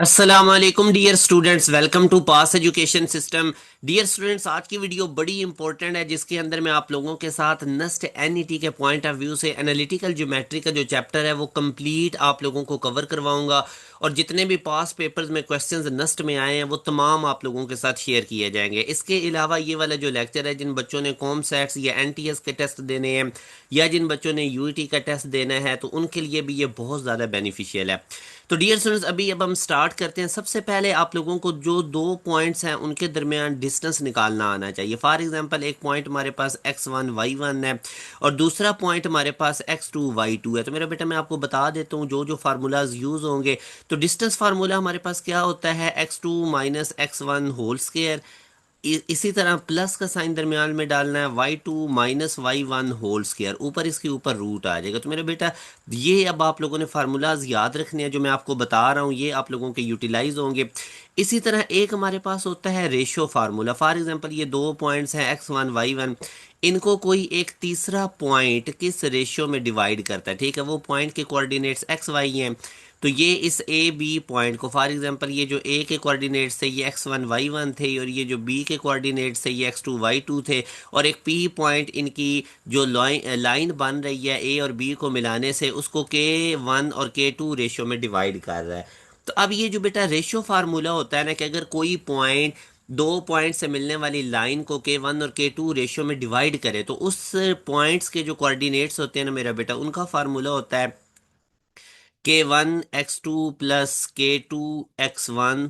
अस्सलाम वालेकुम dear students, welcome to pass education system. Dear students, आज की वीडियो बड़ी इंपॉर्टेंट है जिसके अंदर मैं आप लोगों के साथ नस्ट एनईटी के पॉइंट ऑफ व्यू से एनालिटिकल ज्योमेट्री का जो चैप्टर है वो कंप्लीट आप लोगों को कवर करवाऊंगा। और जितने भी पास पेपर्स में क्वेश्चंस नस्ट में आए हैं वो तमाम आप लोगों के साथ शेयर किए जाएंगे। इसके अलावा ये वाला जो लेक्चर है, जिन बच्चों ने कॉम सेट्स या एनटीएस के टेस्ट देने हैं या जिन बच्चों ने यूईटी का टेस्ट देना है, तो उनके लिए भी ये बहुत ज़्यादा बेनिफिशियल है। तो डियर स्टूडेंट्स, अब हम स्टार्ट करते हैं। सबसे पहले आप लोगों को जो दो पॉइंट्स हैं उनके दरमियान डिस्टेंस निकालना आना चाहिए। फॉर एग्जांपल, एक पॉइंट हमारे पास x1 y1 है और दूसरा पॉइंट हमारे पास x2 y2 है। तो मेरा बेटा, मैं आपको बता देता हूँ जो जो फार्मूलाज यूज होंगे। तो डिस्टेंस फार्मूला हमारे पास क्या होता है, x2 - x1 होल स्क्वायर। इसी तरह प्लस का साइन दरमियान में डालना है, y2 - y1 होल स्क्वायर। ऊपर इसके ऊपर रूट आ जाएगा। तो मेरा बेटा, ये अब आप लोगों ने फार्मूलाज याद रखने हैं। जो मैं आपको बता रहा हूँ ये आप लोगों के यूटिलाइज होंगे। इसी तरह एक हमारे पास होता है रेशो फार्मूला। फॉर एग्जांपल, ये दो पॉइंट्स हैं x1 y1। इनको कोई एक तीसरा पॉइंट किस रेशियो में डिवाइड करता है, ठीक है। वो पॉइंट के कोऑर्डिनेट्स एक्स वाई हैं। तो ये इस ए बी पॉइंट को, फॉर एग्जांपल, ये जो ए के कोऑर्डिनेट्स थे ये x1 y1 थे और ये जो बी के कोऑर्डिनेट्स थे ये x2 y2 थे। और एक पी पॉइंट इनकी जो लाइन बन रही है ए और बी को मिलाने से, उसको k1 और k2 रेशियो में डिवाइड कर रहा है। तो अब ये जो बेटा रेशियो फार्मूला होता है ना, कि अगर कोई पॉइंट दो पॉइंट से मिलने वाली लाइन को k1 और k2 रेशियो में डिवाइड करे, तो उस पॉइंट्स के जो कोऑर्डिनेट्स होते हैं ना मेरा बेटा, उनका फार्मूला होता है k1 x2 + k2 x1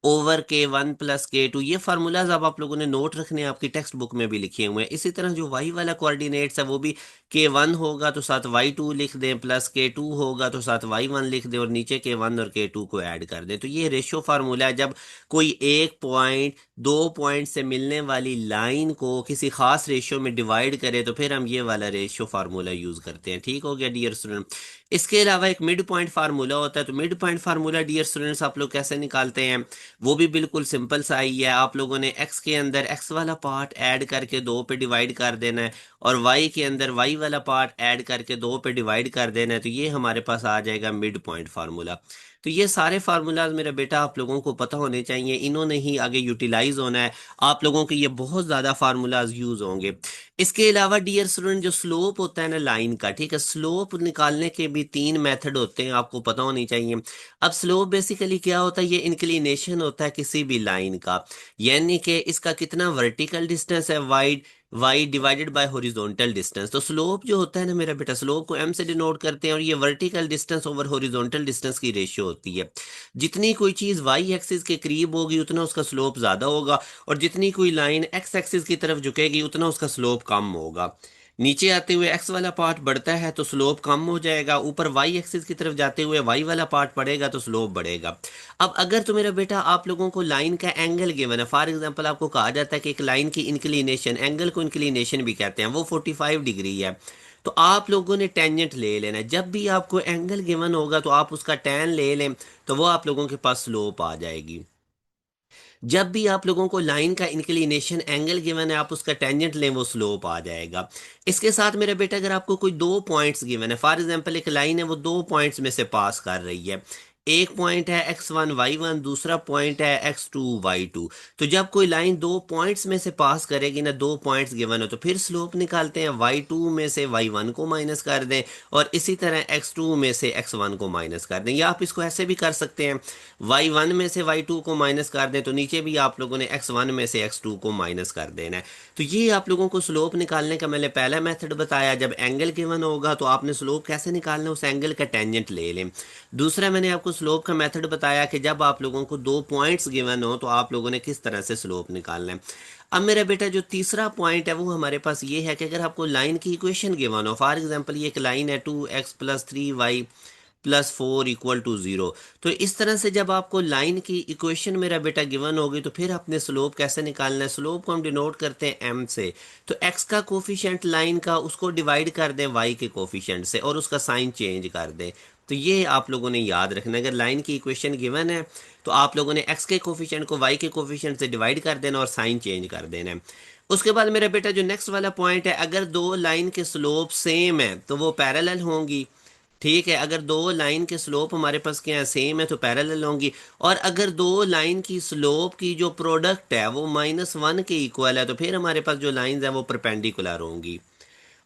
over k1 + k2। ये फार्मूलाज अब आप लोगों ने नोट रखने हैं, आपकी टेक्स्ट बुक में भी लिखे हुए हैं। इसी तरह जो वाई वाला कोऑर्डिनेट्स है वो भी k1 होगा तो साथ y2 लिख दें, प्लस k2 होगा तो साथ y1 लिख दें और नीचे k1 और k2 को ऐड कर दें। तो ये रेशियो फार्मूला है। जब कोई एक पॉइंट दो पॉइंट से मिलने वाली लाइन को किसी खास रेशियो में डिवाइड करे तो फिर हम ये वाला रेशियो फार्मूला यूज करते हैं। ठीक हो गया डियर स्टूडेंट। इसके अलावा एक मिड पॉइंट फार्मूला होता है। तो mid point formula dear students आप लोग कैसे निकालते हैं, वो भी बिल्कुल सिंपल सा ही है। आप लोगों ने x के अंदर x वाला पार्ट ऐड करके दो पे डिवाइड कर देना है और y के अंदर y वाला पार्ट ऐड करके दो पे डिवाइड कर देना है। तो ये हमारे पास आ जाएगा मिड पॉइंट फार्मूला। तो ये सारे फार्मूलाज मेरा बेटा आप लोगों को पता होने चाहिए, इन्होंने ही आगे यूटिलाइज होना है। आप लोगों के ये बहुत ज़्यादा फार्मूलाज यूज होंगे। इसके अलावा डियर स्टूडेंट, जो स्लोप होता है ना लाइन का, ठीक है, स्लोप निकालने के भी तीन मेथड होते हैं, आपको पता होनी चाहिए। अब स्लोप बेसिकली क्या होता है, ये इंक्लिनेशन होता है किसी भी लाइन का, यानी कि इसका कितना वर्टिकल डिस्टेंस है, wide y divided by horizontal distance. तो स्लोप जो होता है ना मेरा बेटा, स्लोप को एम से डिनोट करते हैं और ये vertical distance over horizontal distance की रेशियो होती है। जितनी कोई चीज़ वाई एक्सिस के करीब होगी उतना उसका स्लोप ज़्यादा होगा, और जितनी कोई लाइन एक्स एक्सिस की तरफ झुकेगी उतना उसका स्लोप कम होगा। नीचे आते हुए एक्स वाला पार्ट बढ़ता है तो स्लोप कम हो जाएगा, ऊपर वाई एक्सिस की तरफ जाते हुए वाई वाला पार्ट बढ़ेगा तो स्लोप बढ़ेगा। अब अगर तो मेरा बेटा आप लोगों को लाइन का एंगल गिवन है, फॉर एग्जांपल आपको कहा जाता है कि एक लाइन की इंक्लिनेशन, एंगल को इंक्लिनेशन भी कहते हैं, वो 45 डिग्री है। तो आप लोगों ने टेंजेंट ले लेना है। जब भी आपको एंगल गिवन होगा तो आप उसका टेन ले लें, तो वो आप लोगों के पास स्लोप आ जाएगी। जब भी आप लोगों को लाइन का इंक्लिनेशन एंगल गिवन है, आप उसका टेंजेंट लें, वो स्लोप आ जाएगा। इसके साथ मेरे बेटा, अगर आपको कोई दो पॉइंट्स गिवन है, फॉर एग्जांपल एक लाइन है वो दो पॉइंट्स में से पास कर रही है। एक पॉइंट है x1 y1, दूसरा पॉइंट है x2 y2। तो जब कोई लाइन दो पॉइंट्स में से पास करेगी ना, दो पॉइंट्स गिवन हो, तो फिर स्लोप निकालते हैं, y2 में से y1 को माइनस कर दें और इसी तरह x2 में से x1 को माइनस कर दें। या आप इसको ऐसे भी कर सकते हैं, y1 में से y2 को माइनस कर दें तो नीचे भी आप लोगों ने x1 में से x2 को माइनस कर देना है। तो ये आप लोगों को स्लोप निकालने का मैंने पहला मेथड बताया। जब एंगल गिवन होगा तो आपने स्लोप कैसे निकालना है, उस एंगल का टेंजेंट ले लें। दूसरा मैंने आपको स्लोप का मेथड बताया कि जब आप लोगों को दो पॉइंट्स गिवन हो तो आप लोगों ने किस तरह से स्लोप निकालना है। अब मेरा बेटा, जो तीसरा पॉइंट है वो हमारे पास ये है कि अगर आपको लाइन की इक्वेशन गिवन हो, फॉर एग्जांपल ये एक लाइन है 2x + 3y + 4 = 0। तो इस तरह से जब आपको लाइन की इक्वेशन मेरा बेटा गिवन होगी तो फिर अपने स्लोप कैसे निकालना है, स्लोप को हम डिनोट करते हैं एम से। तो एक्स का कोफिशिएंट लाइन का, उसको डिवाइड कर दें वाई के कोफिशिएंट से और उसका साइन चेंज कर दें। तो ये आप लोगों ने याद रखना है, अगर लाइन की इक्वेशन गिवन है तो आप लोगों ने एक्स के कोफिशिएंट को वाई के कोफिशिएंट से डिवाइड कर देना और साइन चेंज कर देना है। उसके बाद मेरा बेटा जो नेक्स्ट वाला पॉइंट है, अगर दो लाइन के स्लोप सेम है तो वो पैरेलल होंगी। ठीक है, अगर दो लाइन के स्लोप हमारे पास क्या है, सेम है, तो पैरेलल होंगी। और अगर दो लाइन की स्लोप की जो प्रोडक्ट है वो -1 के इक्वल है, तो फिर हमारे पास जो लाइंस है वो परपेंडिकुलर होंगी।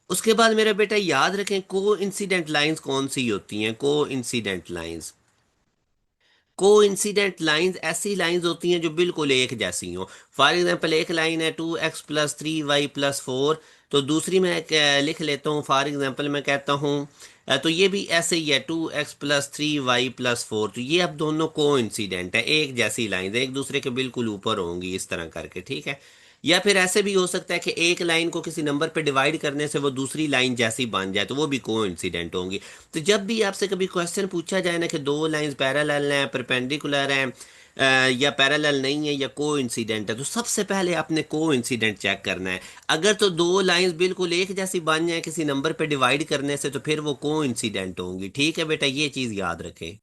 उसके बाद मेरे बेटा याद रखें, को इंसिडेंट लाइंस कौन सी होती हैं। को इंसिडेंट लाइंस, को इंसिडेंट लाइंस ऐसी लाइंस होती हैं जो बिल्कुल एक जैसी हो। फॉर एग्जांपल, एक लाइन है 2x + 3y + 4, तो दूसरी मैं लिख लेता हूँ। फॉर एग्जांपल मैं कहता हूँ तो ये भी ऐसे ही है, 2x + 3y + 4। तो ये अब दोनों को इंसिडेंट है, एक जैसी लाइन है, एक दूसरे के बिल्कुल ऊपर होंगी, इस तरह करके, ठीक है। या फिर ऐसे भी हो सकता है कि एक लाइन को किसी नंबर पे डिवाइड करने से वो दूसरी लाइन जैसी बन जाए, तो वो भी को इंसिडेंट होंगी। तो जब भी आपसे कभी क्वेश्चन पूछा जाए ना कि दो लाइंस पैरेलल हैं, परपेंडिकुलर हैं, या पैरेलल नहीं है, या को इंसिडेंट है, तो सबसे पहले आपने को इंसिडेंट चेक करना है। अगर तो दो लाइंस बिल्कुल एक जैसी बन जाए किसी नंबर पे डिवाइड करने से, तो फिर वो को इंसिडेंट होंगी। ठीक है बेटा, ये चीज याद रखें।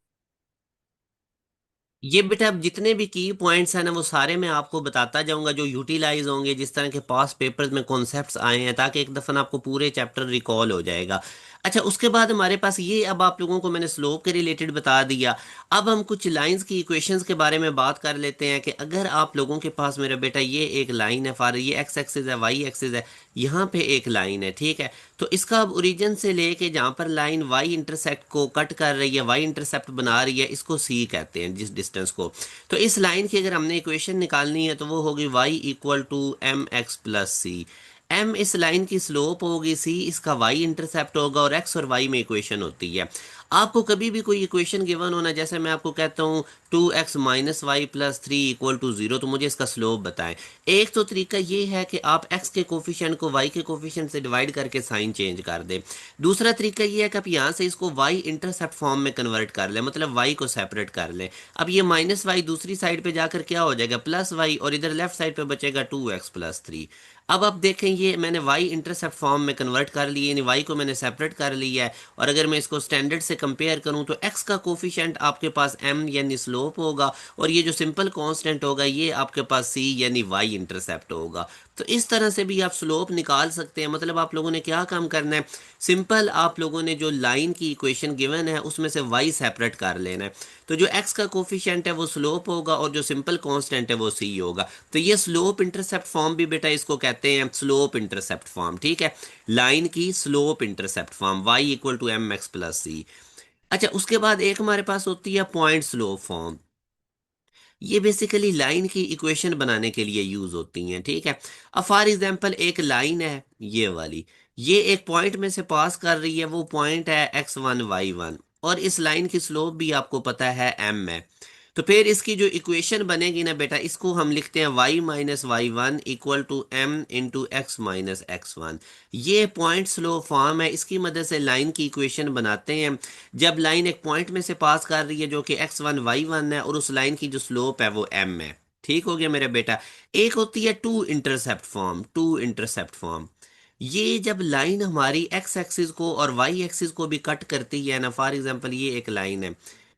ये बेटा अब जितने भी की पॉइंट्स हैं ना, वो सारे मैं आपको बताता जाऊंगा जो यूटिलाइज होंगे, जिस तरह के पास पेपर्स में कॉन्सेप्ट्स आए हैं, ताकि एक दफा ना आपको पूरे चैप्टर रिकॉल हो जाएगा। अच्छा, उसके बाद हमारे पास ये, अब आप लोगों को मैंने स्लोप के रिलेटेड बता दिया। अब हम कुछ लाइंस की इक्वेशंस के बारे में बात कर लेते हैं कि अगर आप लोगों के पास मेरा बेटा ये एक लाइन है, फॉर ये एक्स एक्सिस है, वाई एक्सिस है, यहाँ पे एक लाइन है, ठीक है। तो इसका अब ओरिजिन से लेके जहाँ पर लाइन वाई इंटरसेक्ट को कट कर रही है, वाई इंटरसेप्ट बना रही है, इसको सी कहते हैं, जिस डिस्टेंस को। तो इस लाइन की अगर हमने इक्वेशन निकालनी है, तो वो होगी y = mx + c। m इस लाइन की स्लोप होगी, c इसका y इंटरसेप्ट होगा, और x और y में इक्वेशन होती है। आपको कभी भी कोई इक्वेशन गिवन होना, जैसे मैं आपको कहता हूँ 2x - y + 3 = 0, तो मुझे इसका स्लोप बताएं। एक तो तरीका ये है कि आप x के कोफिशिएंट को y के कोफिशिएंट से डिवाइड करके साइन चेंज कर दें। दूसरा तरीका ये है कि आप यहाँ से इसको y इंटरसेप्ट फॉर्म में कन्वर्ट कर लें, मतलब y को सेपरेट कर लें। अब ये -y दूसरी साइड पे जाकर क्या हो जाएगा, +y, और इधर लेफ्ट साइड पे बचेगा 2x + 3। अब आप देखें, ये मैंने y इंटरसेप्ट फॉर्म में कन्वर्ट कर लिया, यानी y को मैंने सेपरेट कर लिया है। और अगर मैं इसको स्टैंडर्ड से कंपेयर करूं, तो x का कोफिशिएंट आपके पास m यानी स्लोप होगा, और ये जो सिंपल कांस्टेंट होगा ये आपके पास c यानी y इंटरसेप्ट होगा। तो इस तरह से भी आप स्लोप निकाल सकते हैं। मतलब आप लोगों ने क्या काम करना है, सिंपल आप लोगों ने जो लाइन की इक्वेशन गिवन है उसमें से y सेपरेट कर लेना है। तो जो x का कोफिशिएंट है वो स्लोप होगा, और जो सिंपल कांस्टेंट है वो c होगा। तो ये स्लोप इंटरसेप्ट फॉर्म भी बेटा इसको कहते हैं, स्लोप इंटरसेप्ट फॉर्म, ठीक है। लाइन की slope intercept form y = mx + c। अच्छा, उसके बाद एक हमारे पास होती है पॉइंट स्लोप फॉर्म। ये बेसिकली लाइन की इक्वेशन बनाने के लिए यूज होती हैं, ठीक है। अब फॉर एग्जांपल एक लाइन है ये वाली, ये एक पॉइंट में से पास कर रही है, वो पॉइंट है x1 y1, और इस लाइन की स्लोप भी आपको पता है m है। तो फिर इसकी जो इक्वेशन बनेगी ना बेटा, इसको हम लिखते हैं y - y1 = m × x - x1। ये पॉइंट स्लो फॉर्म है, इसकी मदद से लाइन की इक्वेशन बनाते हैं। जब लाइन एक पॉइंट में से पास कर रही है जो कि x1 y1 है, और उस लाइन की जो स्लोप है वो m है। ठीक हो गया मेरा बेटा। एक होती है two intercept form. Two intercept form, ये जब लाइन हमारी एक्स एक्सिस को और वाई एक्सिस को भी कट करती है ना, फॉर एग्जांपल ये एक लाइन है,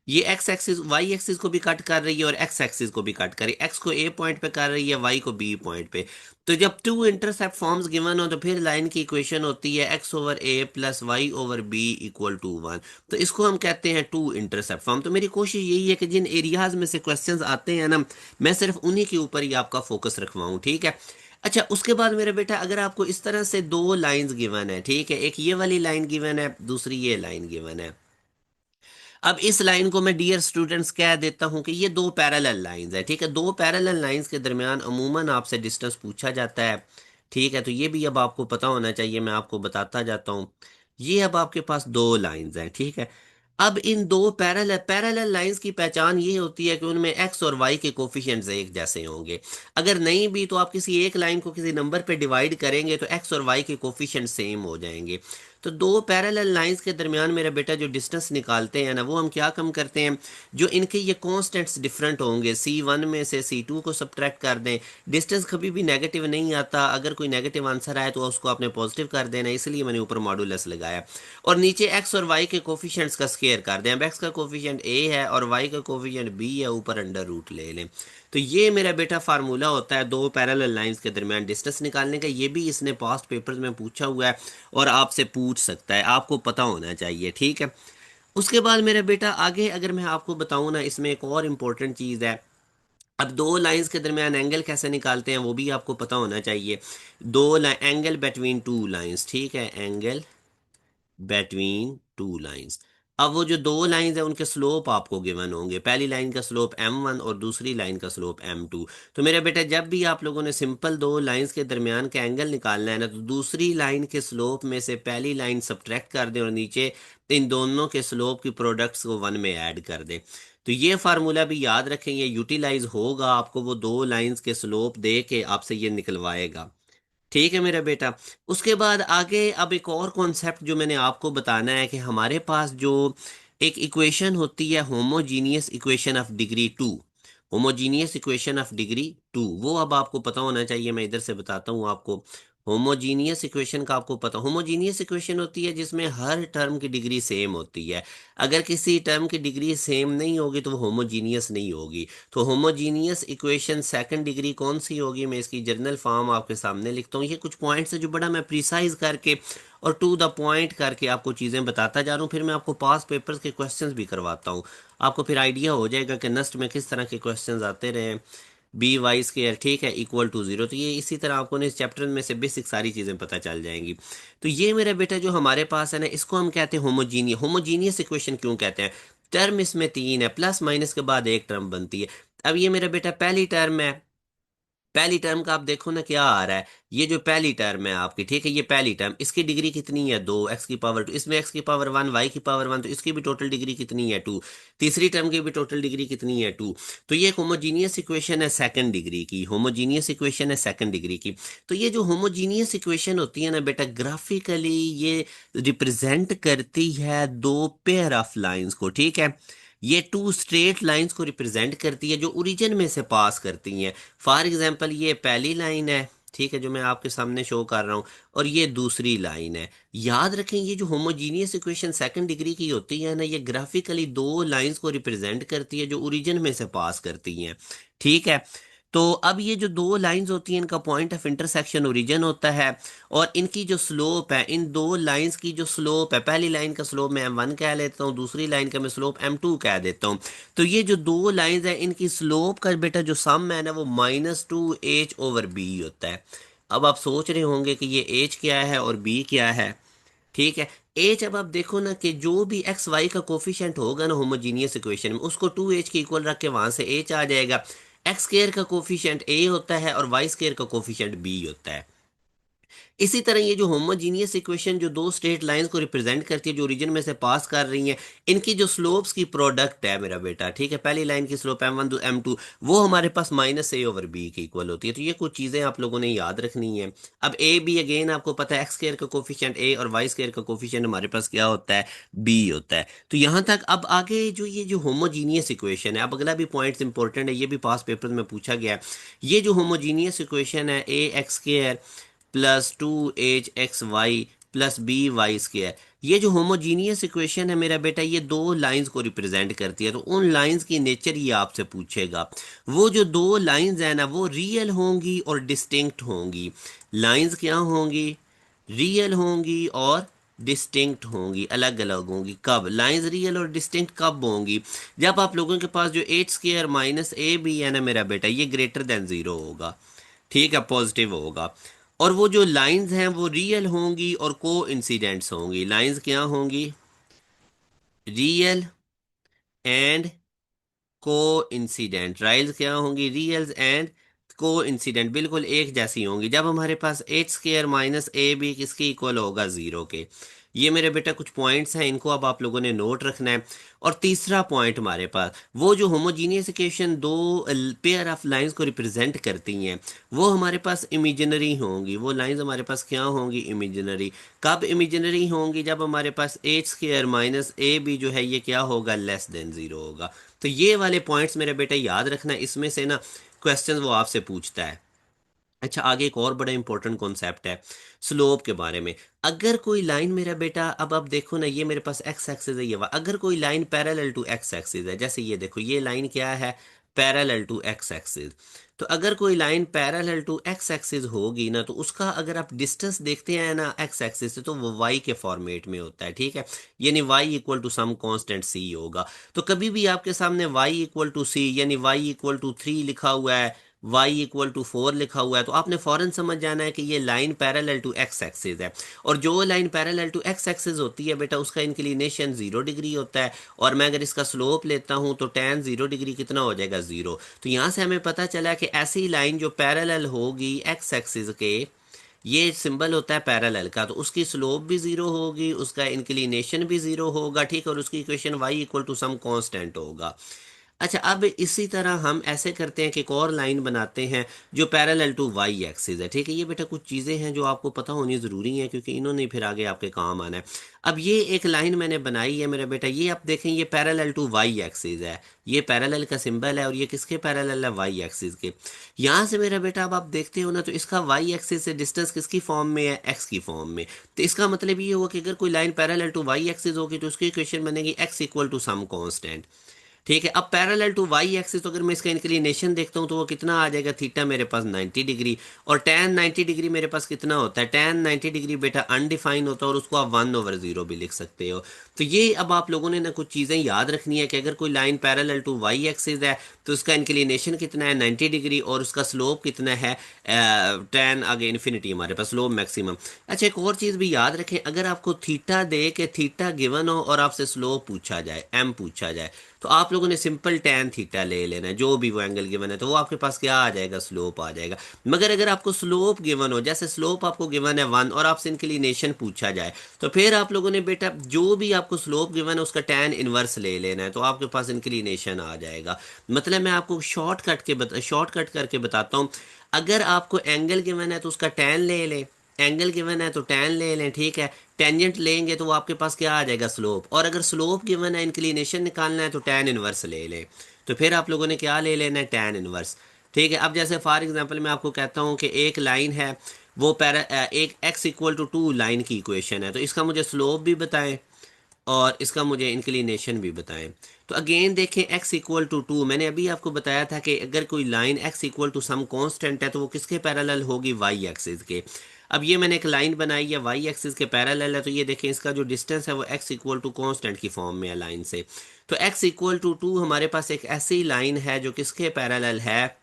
ये एक्स एक्सिस वाई एक्सिस को भी कट कर रही है और एक्स एक्सिस को भी कट कर रही है, एक्स को ए पॉइंट पे कर रही है, वाई को बी पॉइंट पे। तो जब टू इंटरसेप्ट फॉर्म्स गिवन हो, तो फिर लाइन की इक्वेशन होती है x/a + y/b = 1। तो इसको हम कहते हैं टू इंटरसेप्ट फॉर्म। तो मेरी कोशिश यही है कि जिन एरियाज में से क्वेश्चंस आते हैं ना, मैं सिर्फ उन्हीं के ऊपर ही आपका फोकस रखवाऊं, ठीक है। अच्छा, उसके बाद मेरे बेटा, अगर आपको इस तरह से दो लाइंस गिवन है, ठीक है, एक ये वाली लाइन गिवन है, दूसरी ये लाइन गिवन है। अब इस लाइन को मैं डियर स्टूडेंट्स कह देता हूं कि ये दो पैरेलल लाइंस है, ठीक है। दो पैरेलल लाइंस के दरमियान अमूमन आपसे डिस्टेंस पूछा जाता है, ठीक है। तो ये भी अब आपको पता होना चाहिए, मैं आपको बताता जाता हूँ। ये अब आपके पास दो लाइंस हैं, ठीक है। अब इन दो पैरेलल पैरेलल लाइंस की पहचान ये होती है कि उनमें एक्स और वाई के कोफिशिएंट्स एक जैसे होंगे। अगर नहीं भी, तो आप किसी एक लाइन को किसी नंबर पे डिवाइड करेंगे तो एक्स और वाई के कोफिशिएंट सेम हो जाएंगे। तो दो पैरेलल लाइंस के दरमियान मेरा बेटा जो डिस्टेंस निकालते हैं ना, वो हम क्या कम करते हैं, जो इनके ये कॉन्स्टेंट्स डिफरेंट होंगे, C1 में से C2 को सब्ट्रैक्ट कर दें। डिस्टेंस कभी भी नेगेटिव नहीं आता, अगर कोई नेगेटिव आंसर आए तो उसको आपने पॉजिटिव कर देना, इसलिए मैंने ऊपर मॉडुलस लगाया। और नीचे एक्स और वाई के कोफिशिएंट्स का स्केयर कर दें। अब एक्स का कोफिशिएंट a है और वाई का कोफिशिएंट b है, ऊपर अंडर रूट ले लें। तो ये मेरा बेटा फार्मूला होता है दो पैरेलल लाइंस के दरमियान डिस्टेंस निकालने का। ये भी इसने पास्ट पेपर्स में पूछा हुआ है और आपसे पूछ सकता है, आपको पता होना चाहिए, ठीक है। उसके बाद मेरा बेटा आगे अगर मैं आपको बताऊं ना, इसमें एक और इम्पोर्टेंट चीज़ है। अब दो लाइंस के दरमियान एंगल कैसे निकालते हैं वो भी आपको पता होना चाहिए। एंगल बिटवीन टू लाइंस, ठीक है, एंगल बिटवीन टू लाइंस। अब वो जो दो लाइंस है उनके स्लोप आपको गिवन होंगे, पहली लाइन का स्लोप m1 और दूसरी लाइन का स्लोप m2। तो मेरा बेटा जब भी आप लोगों ने सिंपल दो लाइंस के दरमियान का एंगल निकालना है ना, तो दूसरी लाइन के स्लोप में से पहली लाइन सब्ट्रैक्ट कर दें और नीचे इन दोनों के स्लोप की प्रोडक्ट्स को वन में ऐड कर दें। तो ये फार्मूला भी याद रखें, ये यूटिलाइज होगा आपको, वो दो लाइंस के स्लोप दे के आपसे ये निकलवाएगा। ठीक है मेरा बेटा। उसके बाद आगे अब एक और कॉन्सेप्ट जो मैंने आपको बताना है कि हमारे पास जो एक इक्वेशन होती है homogeneous equation of degree two, homogeneous equation of degree two, वो अब आपको पता होना चाहिए। मैं इधर से बताता हूँ आपको। होमोजीनियस इक्वेशन का आपको पता, होमोजीनियस इक्वेशन होती है जिसमें हर टर्म की डिग्री सेम होती है। अगर किसी टर्म की डिग्री सेम नहीं होगी तो वो होमोजीनियस नहीं होगी। तो होमोजीनियस इक्वेशन सेकंड डिग्री कौन सी होगी, मैं इसकी जर्नल फॉर्म आपके सामने लिखता हूँ। ये कुछ पॉइंट्स है जो बड़ा मैं प्रिसाइज करके और टू द पॉइंट करके आपको चीज़ें बताता जा रहा हूँ। फिर मैं आपको पास पेपर्स के क्वेश्चंस भी करवाता हूँ। आपको फिर आइडिया हो जाएगा कि नस्ट में किस तरह के क्वेश्चंस आते रहे। बी वाई स्केयर, ठीक है, इक्वल टू जीरो। तो ये इसी तरह आपको ना इस चैप्टर में से बेसिक सारी चीज़ें पता चल जाएंगी। तो ये मेरा बेटा जो हमारे पास है ना, इसको हम कहते हैं होमोजीनियस। होमोजीनियस इक्वेशन क्यों कहते हैं? टर्म इसमें तीन है, प्लस माइनस के बाद एक टर्म बनती है। अब ये मेरा बेटा पहली टर्म है, पहली टर्म का आप देखो ना क्या आ रहा है। ये जो पहली टर्म है आपकी, ठीक है, ये पहली टर्म, इसकी डिग्री कितनी है? दो, एक्स की पावर टू, इसमें एक्स की पावर वन, वाई की पावर वन, तो इसकी भी टोटल डिग्री कितनी है? टू। तीसरी टर्म की भी टोटल डिग्री कितनी है? टू। तो ये एक होमोजीनियस इक्वेशन है सेकंड डिग्री की, होमोजीनियस इक्वेशन है सेकंड डिग्री की। तो ये जो होमोजीनियस इक्वेशन होती है ना बेटा, ग्राफिकली ये रिप्रेजेंट करती है दो पेयर ऑफ लाइंस को, ठीक है। ये टू स्ट्रेट लाइंस को रिप्रेजेंट करती है जो ओरिजिन में से पास करती हैं। फॉर एग्जाम्पल ये पहली लाइन है, ठीक है, जो मैं आपके सामने शो कर रहा हूँ, और ये दूसरी लाइन है। याद रखें ये जो होमोजीनियस इक्वेशन सेकंड डिग्री की होती है ना, ये ग्राफिकली दो लाइंस को रिप्रेजेंट करती है जो ओरिजिन में से पास करती हैं, ठीक है। तो अब ये जो दो लाइंस होती हैं इनका पॉइंट ऑफ इंटरसेक्शन ओरिजिन होता है, और इनकी जो स्लोप है, इन दो लाइंस की जो स्लोप है, पहली लाइन का स्लोप मैं m1 कह लेता हूँ, दूसरी लाइन का मैं स्लोप m2 कह देता हूँ। तो ये जो दो लाइंस है इनकी स्लोप का बेटा जो सम है ना, वो -2h/b होता है। अब आप सोच रहे होंगे कि ये h क्या है और b क्या है, ठीक है। एच, अब आप देखो ना कि जो भी एक्स वाई का कोफिशिएंट होगा ना होमोजीनियस इक्वेशन में, उसको 2h के इक्वल रख के वहां से एच आ जाएगा। एक्स स्केयर का कोफिशिएंट ए होता है और वाई स्केयर का कोफिशिएंट बी होता है। इसी तरह ये जो होमोजीनियस इक्वेशन जो दो स्ट्रेट लाइंस को रिप्रेजेंट करती है जो ओरिजिन में से पास कर रही हैं, इनकी जो स्लोप्स की प्रोडक्ट है मेरा बेटा, ठीक है, पहली लाइन की स्लोप m1 टू m2, वो हमारे पास -a/b की इक्वल होती है। तो ये कुछ चीजें आप लोगों ने याद रखनी है। अब ए बी अगेन आपको पता है, एक्स स्क्वायर का कोफिशिएंट ए और वाई स्क्वायर का कोफिशिएंट हमारे पास क्या होता है? बी होता है। तो यहाँ तक अब आगे जो ये जो होमोजीनियस इक्वेशन है, अब अगला भी पॉइंट इंपॉर्टेंट है, ये भी पास पेपर में पूछा गया है। ये जो होमोजीनियस इक्वेशन है a x square +2hxy plus b y square, ये जो होमोजीनियस इक्वेशन है मेरा बेटा, ये दो लाइंस को रिप्रेजेंट करती है। तो उन लाइंस की नेचर ये आपसे पूछेगा। वो जो दो लाइंस है ना, वो रियल होंगी और डिस्टिंक्ट होंगी। लाइंस क्या होंगी? रियल होंगी और डिस्टिंक्ट होंगी, अलग अलग होंगी। कब लाइंस रियल और डिस्टिंक्ट कब होंगी? जब आप लोगों के पास जो h² - ab है ना मेरा बेटा, ये ग्रेटर देन जीरो होगा, ठीक है, पॉजिटिव होगा। और वो जो लाइंस हैं वो रियल होंगी और को इंसिडेंट्स होंगी। लाइंस क्या होंगी? रियल एंड को इंसिडेंट। राइल्स क्या होंगी? रियल्स एंड को इंसिडेंट, बिल्कुल एक जैसी होंगी। जब हमारे पास h² - ab किसके इक्वल होगा? जीरो के। ये मेरे बेटा कुछ पॉइंट्स हैं, इनको अब आप लोगों ने नोट रखना है। और तीसरा पॉइंट हमारे पास, वो जो होमोजीनियस इक्वेशन दो पेयर ऑफ लाइंस को रिप्रेजेंट करती हैं, वो हमारे पास इमेजिनरी होंगी। वो लाइंस हमारे पास क्या होंगी? इमेजिनरी। कब इमेजिनरी होंगी? जब हमारे पास h² - ab जो है ये क्या होगा? लेस देन जीरो होगा। तो ये वाले पॉइंट्स मेरे बेटे याद रखना, इसमें से ना क्वेश्चन वो आपसे पूछता है। अच्छा, आगे एक और बड़ा इंपॉर्टेंट कॉन्सेप्ट है स्लोप के बारे में। अगर कोई लाइन मेरा बेटा, अब आप देखो ना, ये मेरे पास एक्स एक्सिस है, ये अगर कोई line parallel to x axis है, जैसे ये देखो, ये लाइन क्या है? Parallel to x axis. तो अगर कोई line parallel to x axis होगी ना, तो उसका अगर आप डिस्टेंस देखते हैं ना एक्स एक्सिस से, तो वो वाई के फॉर्मेट में होता है, ठीक है। यानी y equal to some constant c होगा। तो कभी भी आपके सामने वाई इक्वल टू सी यानी वाई इक्वल टू 3 लिखा हुआ है, वाई इक्वल टू 4 लिखा हुआ है, तो आपने फौरन समझ जाना है कि ये line parallel to x axis है। और जो line parallel to x axis होती है बेटा, उसका इंक्लिनेशन 0 डिग्री होता है। और मैं अगर इसका स्लोप लेता हूं तो tan 0 डिग्री कितना हो जाएगा, 0। तो यहां से हमें पता चला कि ऐसी लाइन जो पैरेलल होगी एक्स एक्सिस के, ये सिंबल होता है पैरेलल का, तो उसकी स्लोप भी 0 होगी, उसका इंक्लिनेशन भी 0 होगा, ठीक है। और उसकी equation y equal to some constant होगा। अच्छा, अब इसी तरह हम ऐसे करते हैं कि एक और लाइन बनाते हैं जो पैरेलल टू वाई एक्सिस है, ठीक है। ये बेटा कुछ चीज़ें हैं जो आपको पता होनी ज़रूरी हैं, क्योंकि इन्होंने फिर आगे आपके काम आना है। अब ये एक लाइन मैंने बनाई है मेरा बेटा, ये आप देखें, ये पैरेलल टू वाई एक्सिस है। ये पैरेलल का सिंबल है और ये किसके पैरेलल है, वाई एक्सिस के। यहाँ से मेरा बेटा अब आप देखते हो ना, तो इसका वाई एक्सिस से डिस्टेंस किसकी फॉर्म में है, एक्स की फॉर्म में। तो इसका मतलब ये हुआ कि अगर कोई line parallel to y axis होगी तो उसकी इक्वेशन बनेगी x equal to some constant, ठीक है। अब पैरेलल टू वाई एक्सिस, तो अगर मैं इसका इंक्लिनेशन देखता हूँ तो वो कितना आ जाएगा, थीटा मेरे पास 90 डिग्री। और tan 90 डिग्री मेरे पास कितना होता है, tan 90 डिग्री बेटा अनडिफाइन होता है, और उसको आप 1/0 भी लिख सकते हो। तो ये अब आप लोगों ने ना कुछ चीज़ें याद रखनी है कि अगर कोई line parallel to y axis है तो उसका इंक्लिनेशन कितना है, 90 डिग्री, और उसका स्लोप कितना है, tan आगे इन्फिनिटी, हमारे पास स्लोप मैक्सिमम। अच्छा, एक और चीज़ भी याद रखें, अगर आपको थीटा दे के थीटा गिवन हो और आपसे स्लोप पूछा जाए, एम पूछा जाए, तो आप लोगों ने सिंपल tan थीटा ले लेना है, जो भी वो एंगल गिवन है, तो वो आपके पास क्या आ जाएगा, स्लोप आ जाएगा। मगर अगर आपको स्लोप गिवन हो, जैसे स्लोप आपको गिवन है 1 और आपसे इंक्लिनेशन पूछा जाए, तो फिर आप लोगों ने बेटा जो भी आपको स्लोप गिवन है उसका tan इनवर्स ले लेना है, तो आपके पास इंक्लिनेशन आ जाएगा। मतलब मैं आपको शॉर्टकट करके बताता हूँ। अगर आपको एंगल गिवन है तो उसका tan ले लें, एंगल गिवन है तो tan ले लें, ठीक है। टेंजेंट लेंगे तो वो आपके पास क्या आ जाएगा, स्लोप। और अगर स्लोप गिवन है, इंक्लिनेशन निकालना है, तो tan इनवर्स ले लें। तो फिर आप लोगों ने क्या ले लेना है, tan इनवर्स, ठीक है। अब जैसे फॉर एग्जांपल मैं आपको कहता हूँ कि एक लाइन है, वो एक x इक्वल टू 2 लाइन की इक्वेशन है, तो इसका मुझे स्लोप भी बताएं और इसका मुझे इंक्लिनेशन भी बताएं। तो अगेन देखें, x इक्वल टू 2, मैंने अभी आपको बताया था कि अगर कोई line x equal to some constant है तो वो किसके पैरेलल होगी, y एक्सिस के। अब ये मैंने एक लाइन बनाई है, y एक्सिस के पैरेलल है, तो ये देखें इसका जो डिस्टेंस है वो x इक्वल टू कांस्टेंट की फॉर्म में है लाइन से। तो x इक्वल टू 2 हमारे पास एक ऐसी लाइन है जो किसके पैरेलल है,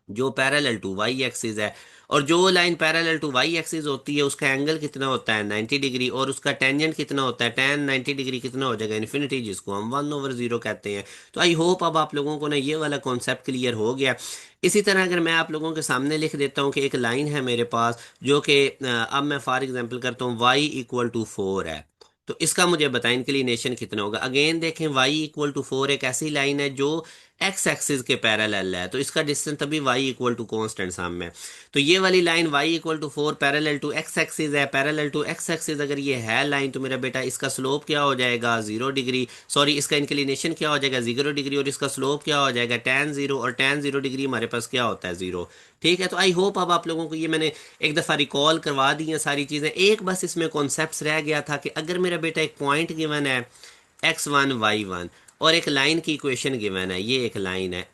जो पैरेलल टू वाई एक्सिस है। और जो line parallel to y axis होती है उसका एंगल कितना होता है, 90 डिग्री, और उसका टेंजेंट कितना होता है, tan 90 डिग्री कितना हो जाएगा, इन्फिनिटी, जिसको हम 1/0 कहते हैं। तो आई होप अब आप लोगों को ना ये वाला कॉन्सेप्ट क्लियर हो गया। इसी तरह अगर मैं आप लोगों के सामने लिख देता हूँ कि एक लाइन है मेरे पास जो कि अब मैं फॉर एग्जांपल करता हूँ, y इक्वल टू 4 है, तो इसका मुझे बताएं इंक्लिनेशन कितना होगा। अगेन देखें, y इक्वल टू 4 एक ऐसी लाइन है जो एक्स एक्सिस के पैरेलल है, तो इसका डिस्टेंस तभी y इक्वल टू कॉन्स्टेंट सामने। तो ये वाली line y equal to 4 parallel to x axis है, पैरेलल टू एक्स एक्सिस अगर ये है लाइन, तो मेरा बेटा इसका स्लोप क्या हो जाएगा, 0 डिग्री, सॉरी इसका इंक्लिनेशन क्या हो जाएगा, 0 डिग्री, और इसका स्लोप क्या हो जाएगा, tan 0, और tan 0 डिग्री हमारे पास क्या होता है, 0, ठीक है। तो आई होप अब आप लोगों को ये मैंने एक दफ़ा रिकॉल करवा दी हैं सारी चीज़ें। एक बस इसमें कॉन्सेप्ट रह गया था कि अगर मेरा बेटा एक पॉइंट गिवन है x1 y1 और एक लाइन की इक्वेशन गिवन है, ये एक लाइन है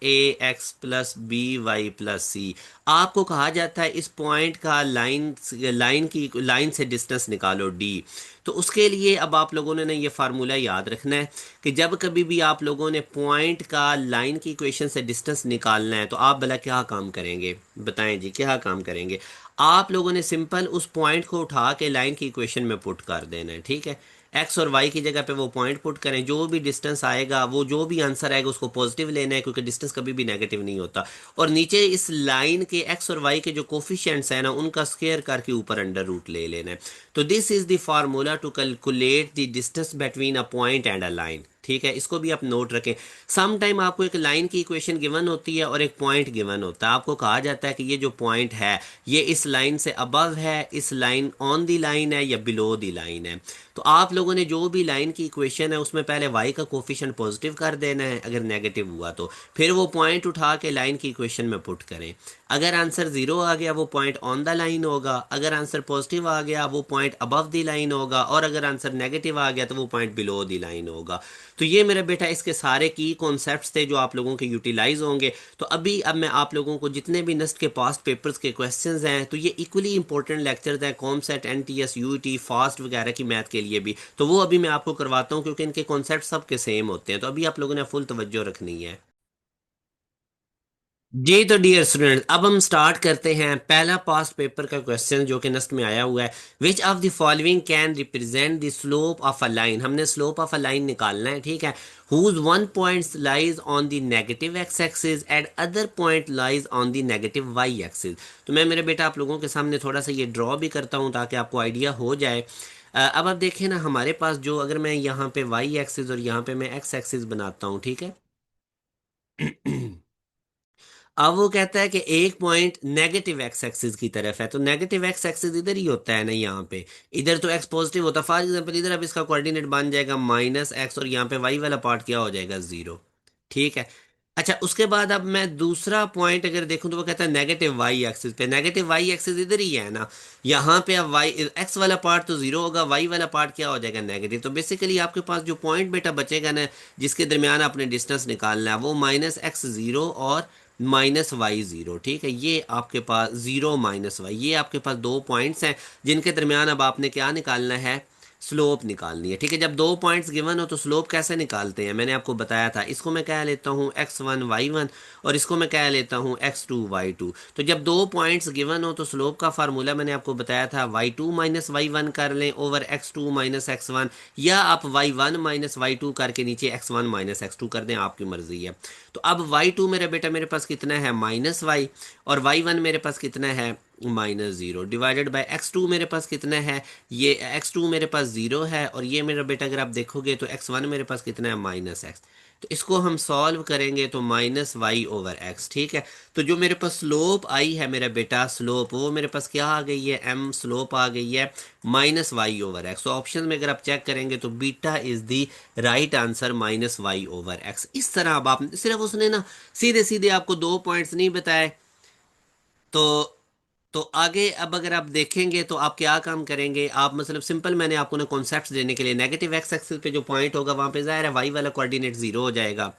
ax plus b y plus c, आपको कहा जाता है इस पॉइंट का लाइन से डिस्टेंस निकालो d। तो उसके लिए अब आप लोगों ने ना ये फार्मूला याद रखना है कि जब कभी भी आप लोगों ने पॉइंट का लाइन की इक्वेशन से डिस्टेंस निकालना है, तो आप भला क्या काम करेंगे, बताएं जी, क्या काम करेंगे। आप लोगों ने सिंपल उस पॉइंट को उठा के लाइन की इक्वेशन में पुट कर देना है, ठीक है। एक्स और वाई की जगह पे वो पॉइंट पुट करें, जो भी डिस्टेंस आएगा, वो जो भी आंसर आएगा उसको पॉजिटिव लेना है, क्योंकि डिस्टेंस कभी भी नेगेटिव नहीं होता। और नीचे इस लाइन के एक्स और वाई के जो कोफिशिएंट्स हैं ना, उनका स्क्वायर करके ऊपर अंडर रूट ले लेना है। तो this is the formula to calculate the distance between a point and a line, ठीक है। इसको भी आप नोट रखें। सम टाइम आपको एक लाइन की इक्वेशन गिवन होती है और एक पॉइंट गिवन होता है, आपको कहा जाता है कि ये जो पॉइंट है ये इस लाइन से अबव है, इस लाइन ऑन दी लाइन है, या बिलो दी लाइन है। तो आप लोगों ने जो भी लाइन की इक्वेशन है उसमें पहले y का कोफिशिएंट पॉजिटिव कर देना है, अगर नेगेटिव हुआ तो फिर वो पॉइंट उठा के लाइन की इक्वेशन में पुट करें। अगर आंसर 0 आ गया वो पॉइंट ऑन द लाइन होगा, अगर आंसर पॉजिटिव आ गया वो पॉइंट अबव द लाइन होगा, और अगर आंसर नेगेटिव आ गया तो वो पॉइंट बिलो द लाइन होगा। तो ये मेरा बेटा इसके सारे की कॉन्सेप्ट्स थे जो आप लोगों के यूटिलाइज होंगे। तो अभी अब मैं आप लोगों को जितने भी नस्ट के पास्ट पेपर्स के क्वेश्चंस हैं, तो ये इक्वली इंपॉर्टेंट लेक्चर्स हैं, कॉमसेट, एनटीएस, यूईटी, फास्ट वगैरह की मैथ के लिए भी, तो वो अभी मैं आपको करवाता हूँ क्योंकि इनके कॉन्सेप्ट सबके सेम होते हैं। तो अभी आप लोगों ने फुल तवज्जो रखनी है। जी तो डियर स्टूडेंट, अब हम स्टार्ट करते हैं पहला पास्ट पेपर का क्वेश्चन जो कि नेक्स्ट में आया हुआ है। Which of the following can represent the slope of a line. हमने स्लोप ऑफ अ लाइन निकालना है, ठीक है। Whose one point lies on the negative x axis and other point lies on the negative y axis. तो मैं मेरे बेटा आप लोगों के सामने थोड़ा सा ये ड्रॉ भी करता हूँ ताकि आपको आइडिया हो जाए। अब आप देखें ना, हमारे पास जो, अगर मैं यहाँ पे वाई एक्सिस और यहाँ पे मैं एक्स एक्सिस बनाता हूँ, ठीक है। अब वो कहता है कि एक पॉइंट नेगेटिव एक्स एक्सिस की तरफ है, तो नेगेटिव एक्स एक्सिस इधर ही होता है ना, यहाँ पे। इधर तो एक्स पॉजिटिव होता है, फॉर एग्जाम्पल इधर अब इसका कोऑर्डिनेट बन जाएगा -x, और यहाँ पे वाई वाला पार्ट क्या हो जाएगा, 0। ठीक है। अच्छा, उसके बाद अब मैं दूसरा पॉइंट अगर देखूं तो वो कहता है नेगेटिव वाई एक्सिस पे। नेगेटिव वाई एक्सिस इधर ही है ना, यहाँ पे अब वाई एक्स वाला पार्ट तो 0 होगा, वाई वाला पार्ट क्या हो जाएगा, नेगेटिव। तो बेसिकली आपके पास जो पॉइंट बेटा बचेगा ना, जिसके दरमियान आपने डिस्टेंस निकालना है, वो -x0 और -y0। ठीक है, ये आपके पास 0 - y, ये आपके पास दो पॉइंट्स हैं जिनके दरमियान अब आपने क्या निकालना है, स्लोप निकालनी है। ठीक है, जब दो पॉइंट्स गिवन हो तो स्लोप कैसे निकालते हैं, मैंने आपको बताया था। इसको मैं कह लेता हूँ x1 y1, और इसको मैं कह लेता हूँ x2 y2। तो जब दो पॉइंट्स गिवन हो तो स्लोप का फार्मूला मैंने आपको बताया था, y2 - y1 कर लें ओवर x2 - x1, या आप y1 - y2 करके नीचे x1 - x2 कर दें, आपकी मर्जी है। तो अब y2 मेरा बेटा मेरे पास कितना है, -y, और y1 मेरे पास कितना है, -0, डिवाइडेड बाय x2 मेरे पास कितना है, ये x2 मेरे पास 0 है, और ये मेरा बेटा अगर आप देखोगे तो x1 मेरे पास कितना है, -x। तो इसको हम सॉल्व करेंगे तो -y/x। ठीक है। तो जो मेरे पास स्लोप आई है मेरा बेटा, स्लोप वो मेरे पास क्या आ गई है, m स्लोप आ गई है -y/x। तो ऑप्शन में अगर आप चेक करेंगे तो beta is the right answer, -y/x। इस तरह अब आप सिर्फ, उसने ना सीधे सीधे आपको दो पॉइंट्स नहीं बताए। तो तो आगे अब अगर आप देखेंगे तो आप क्या काम करेंगे, आप मतलब सिंपल, मैंने आपको ना कॉन्सेप्ट्स देने के लिए, नेगेटिव एक्स एक्सिस पे जो पॉइंट होगा वहां पे जाहिर है वाई वाला कोऑर्डिनेट 0 हो जाएगा।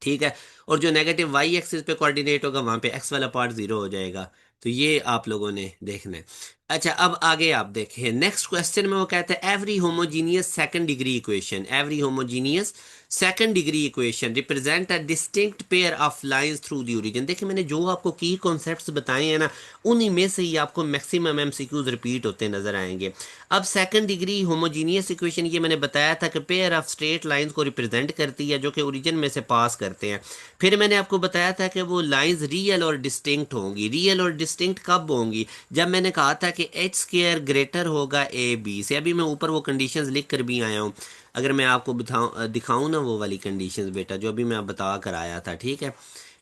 ठीक है। और जो नेगेटिव वाई एक्सिस पे कोऑर्डिनेट होगा वहां पे एक्स वाला पार्ट 0 हो जाएगा। तो ये आप लोगों ने देखना है। अच्छा, अब आगे आप देखें नेक्स्ट क्वेश्चन में वो कहता है every homogeneous second degree equation, every homogeneous second degree equation represent a distinct pair of lines through the origin. देखिए, मैंने जो आपको की कॉन्सेप्ट्स बताए हैं ना, उन्हीं में से ही आपको मैक्सिमम एमसीक्यूज रिपीट होते नजर आएंगे। अब सेकंड डिग्री होमोजीनियस इक्वेशन, ये मैंने बताया था कि पेयर ऑफ स्ट्रेट लाइंस को रिप्रेजेंट करती है जो कि ओरिजिन में से पास करते हैं। फिर मैंने आपको बताया था कि वो लाइंस रियल और डिस्टिंक्ट होंगी। रियल और डिस्टिंक्ट कब होंगी, जब मैंने कहा था कि एच स्क्वायर ग्रेटर होगा ए बी से। अभी मैं ऊपर वो कंडीशंस लिख कर भी आया हूँ, अगर मैं आपको बताऊँ दिखाऊँ ना वो वाली कंडीशंस बेटा जो अभी मैं बता कर आया था। ठीक है,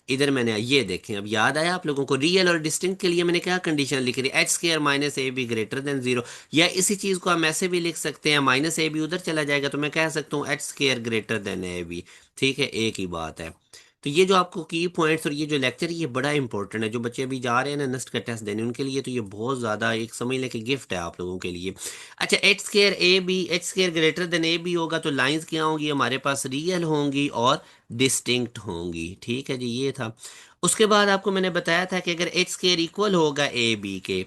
इधर मैंने ये देखें, अब याद आया आप लोगों को, रियल और डिस्टिंक्ट के लिए मैंने क्या कंडीशन लिखी थी, H square -ab greater than 0। या इसी चीज को हम ऐसे भी लिख सकते हैं, -ab उधर चला जाएगा तो मैं कह सकता हूँ H square greater then ab। ठीक है, एक ही बात है। तो ये जो आपको की पॉइंट्स और ये जो लेक्चर है ये बड़ा इंपॉर्टेंट है, जो बच्चे अभी जा रहे हैं ना नेस्ट का टेस्ट देने, उनके लिए तो ये बहुत ज्यादा एक समझ लें कि गिफ्ट है आप लोगों के लिए। अच्छा, h square greater than a b होगा तो लाइंस क्या होंगी हमारे पास, रियल होंगी और डिस्टिंक्ट होंगी। ठीक है जी, ये था। उसके बाद आपको मैंने बताया था कि अगर एच स्क्वायर इक्वल होगा ए बी के,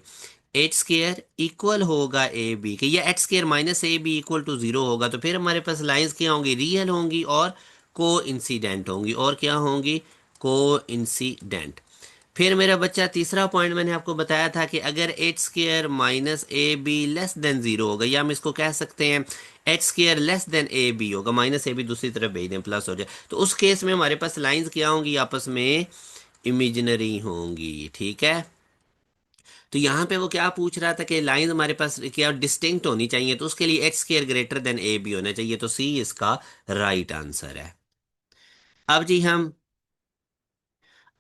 एच स्क्वायर इक्वल होगा ए बी के, या h square -ab equal to 0 होगा, तो फिर हमारे पास लाइंस क्या होंगी, रियल होंगी और को इंसिडेंट होंगी। और क्या होंगी, को इंसिडेंट। फिर मेरा बच्चा तीसरा पॉइंट मैंने आपको बताया था कि अगर एच स्क्र -ab < 0 होगा, या हम इसको कह सकते हैं एच स्क्र ab होगा, -ab दूसरी तरफ भेज दें प्लस हो जाए, तो उस केस में हमारे पास लाइंस क्या होंगी, आपस में इमेजिनरी होंगी। ठीक है। तो यहाँ पे वो क्या पूछ रहा था कि लाइन हमारे पास क्या डिस्टिंक्ट होनी चाहिए, तो उसके लिए h square greater than a b होना चाहिए, तो सी इसका राइट आंसर है। अब जी हम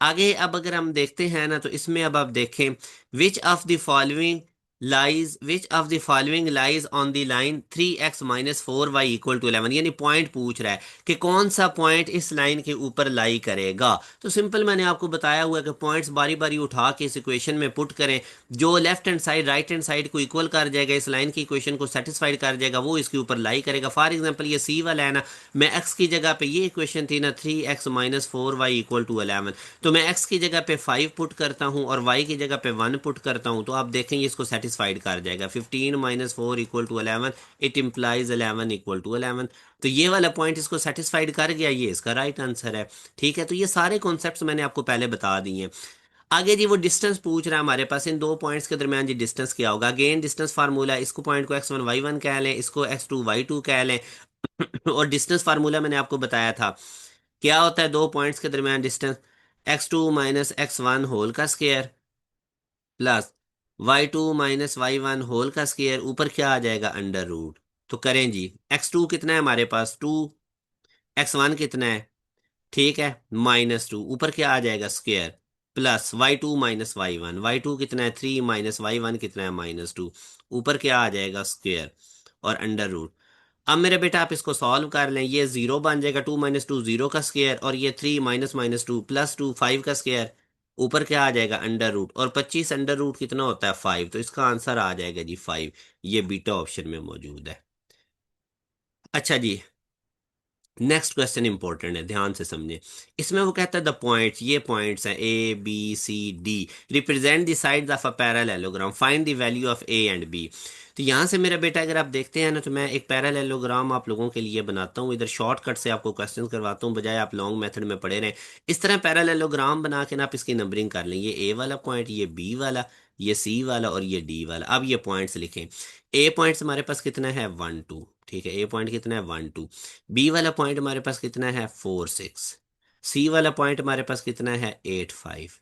आगे, अब अगर हम देखते हैं ना तो इसमें अब आप देखें, which of the following lies which of the following lies on the line 3x - 4y equal to 11, यानी पॉइंट पूछ रहा है कि कौन सा पॉइंट इस लाइन के ऊपर लाई करेगा। तो सिंपल मैंने आपको बताया हुआ है कि पॉइंट्स बारी बारी उठा के इस इक्वेशन में पुट करें, जो left hand side right hand side को इक्वल कर जाएगा, इस लाइन की इक्वेशन को सेटिस्फाइड कर जाएगा, वो इसके ऊपर लाई करेगा। फॉर एग्जाम्पल ये सी वाला है ना, मैं एक्स की जगह पे, ये इक्वेशन थी ना 3x - 4y इक्वल टू 11, तो मैं एक्स की जगह पे 5 पुट करता हूँ और वाई की जगह पे 1 पुट करता हूँ, तो आप देखेंगे इसको सेटिस्फाइड कर जाएगा। 15 - 4 equal to 11, it implies 11 equal to 11। तो ये वाला पॉइंट इसको सेटिस्फाइड कर गया, ये इसका राइट आंसर है। ठीक है, तो ये सारे कॉन्सेप्ट्स मैंने आपको पहले बता दिए हैं। आगे जी वो डिस्टेंस पूछ रहा है हमारे पास, इन दो पॉइंट्स के दरमियान जी डिस्टेंस क्या होगा। अगेन डिस्टेंस फार्मूला, इसको पॉइंट को x1 y1 कह लें, इसको x2 y2 कह लें। और डिस्टेंस फार्मूला मैंने आपको बताया था, क्या होता है दो पॉइंट्स के दरमियान डिस्टेंस, x2 - x1 होल का square plus y2 - y1 whole का स्क्वायर, ऊपर क्या आ जाएगा अंडर रूट। तो करें जी, x2 कितना है हमारे पास 2, x1 कितना है, ठीक है, -2, ऊपर क्या आ जाएगा square, plus y2 - y1, y2 कितना है 3, -y1 कितना है -2, ऊपर क्या आ जाएगा स्क्वायर और अंडर रूट। अब मेरे बेटा आप इसको सॉल्व कर लें, ये जीरो बन जाएगा, 2 - 2 जीरो का स्क्वायर, और ये 3 -2 +2 5 का स्क्वायर, ऊपर क्या आ जाएगा अंडर रूट, और 25 अंडर रूट कितना होता है 5, तो इसका आंसर आ जाएगा जी 5। ये बीटा ऑप्शन में मौजूद है। अच्छा जी, नेक्स्ट क्वेश्चन इंपॉर्टेंट है, ध्यान से समझें। इसमें वो कहता है द पॉइंट्स, ये पॉइंट्स हैं A B C D, represent the sides of a parallelogram, find the value of A and B। तो यहाँ से मेरा बेटा अगर आप देखते हैं ना, तो मैं एक पैरेललोग्राम आप लोगों के लिए बनाता हूँ, इधर शॉर्टकट से आपको क्वेश्चन करवाता हूँ, बजाय आप लॉन्ग मेथड में पढ़े रहें। इस तरह पैरेललोग्राम बना के ना आप इसकी नंबरिंग कर लें, ये A वाला पॉइंट, ये B वाला, ये C वाला और ये D वाला। अब ये पॉइंट्स लिखें। A पॉइंट्स हमारे पास कितना है 1 2, ठीक है, A पॉइंट कितना है 1 2। बी वाला पॉइंट हमारे पास कितना है 4 6। सी वाला पॉइंट हमारे पास कितना है 8 5।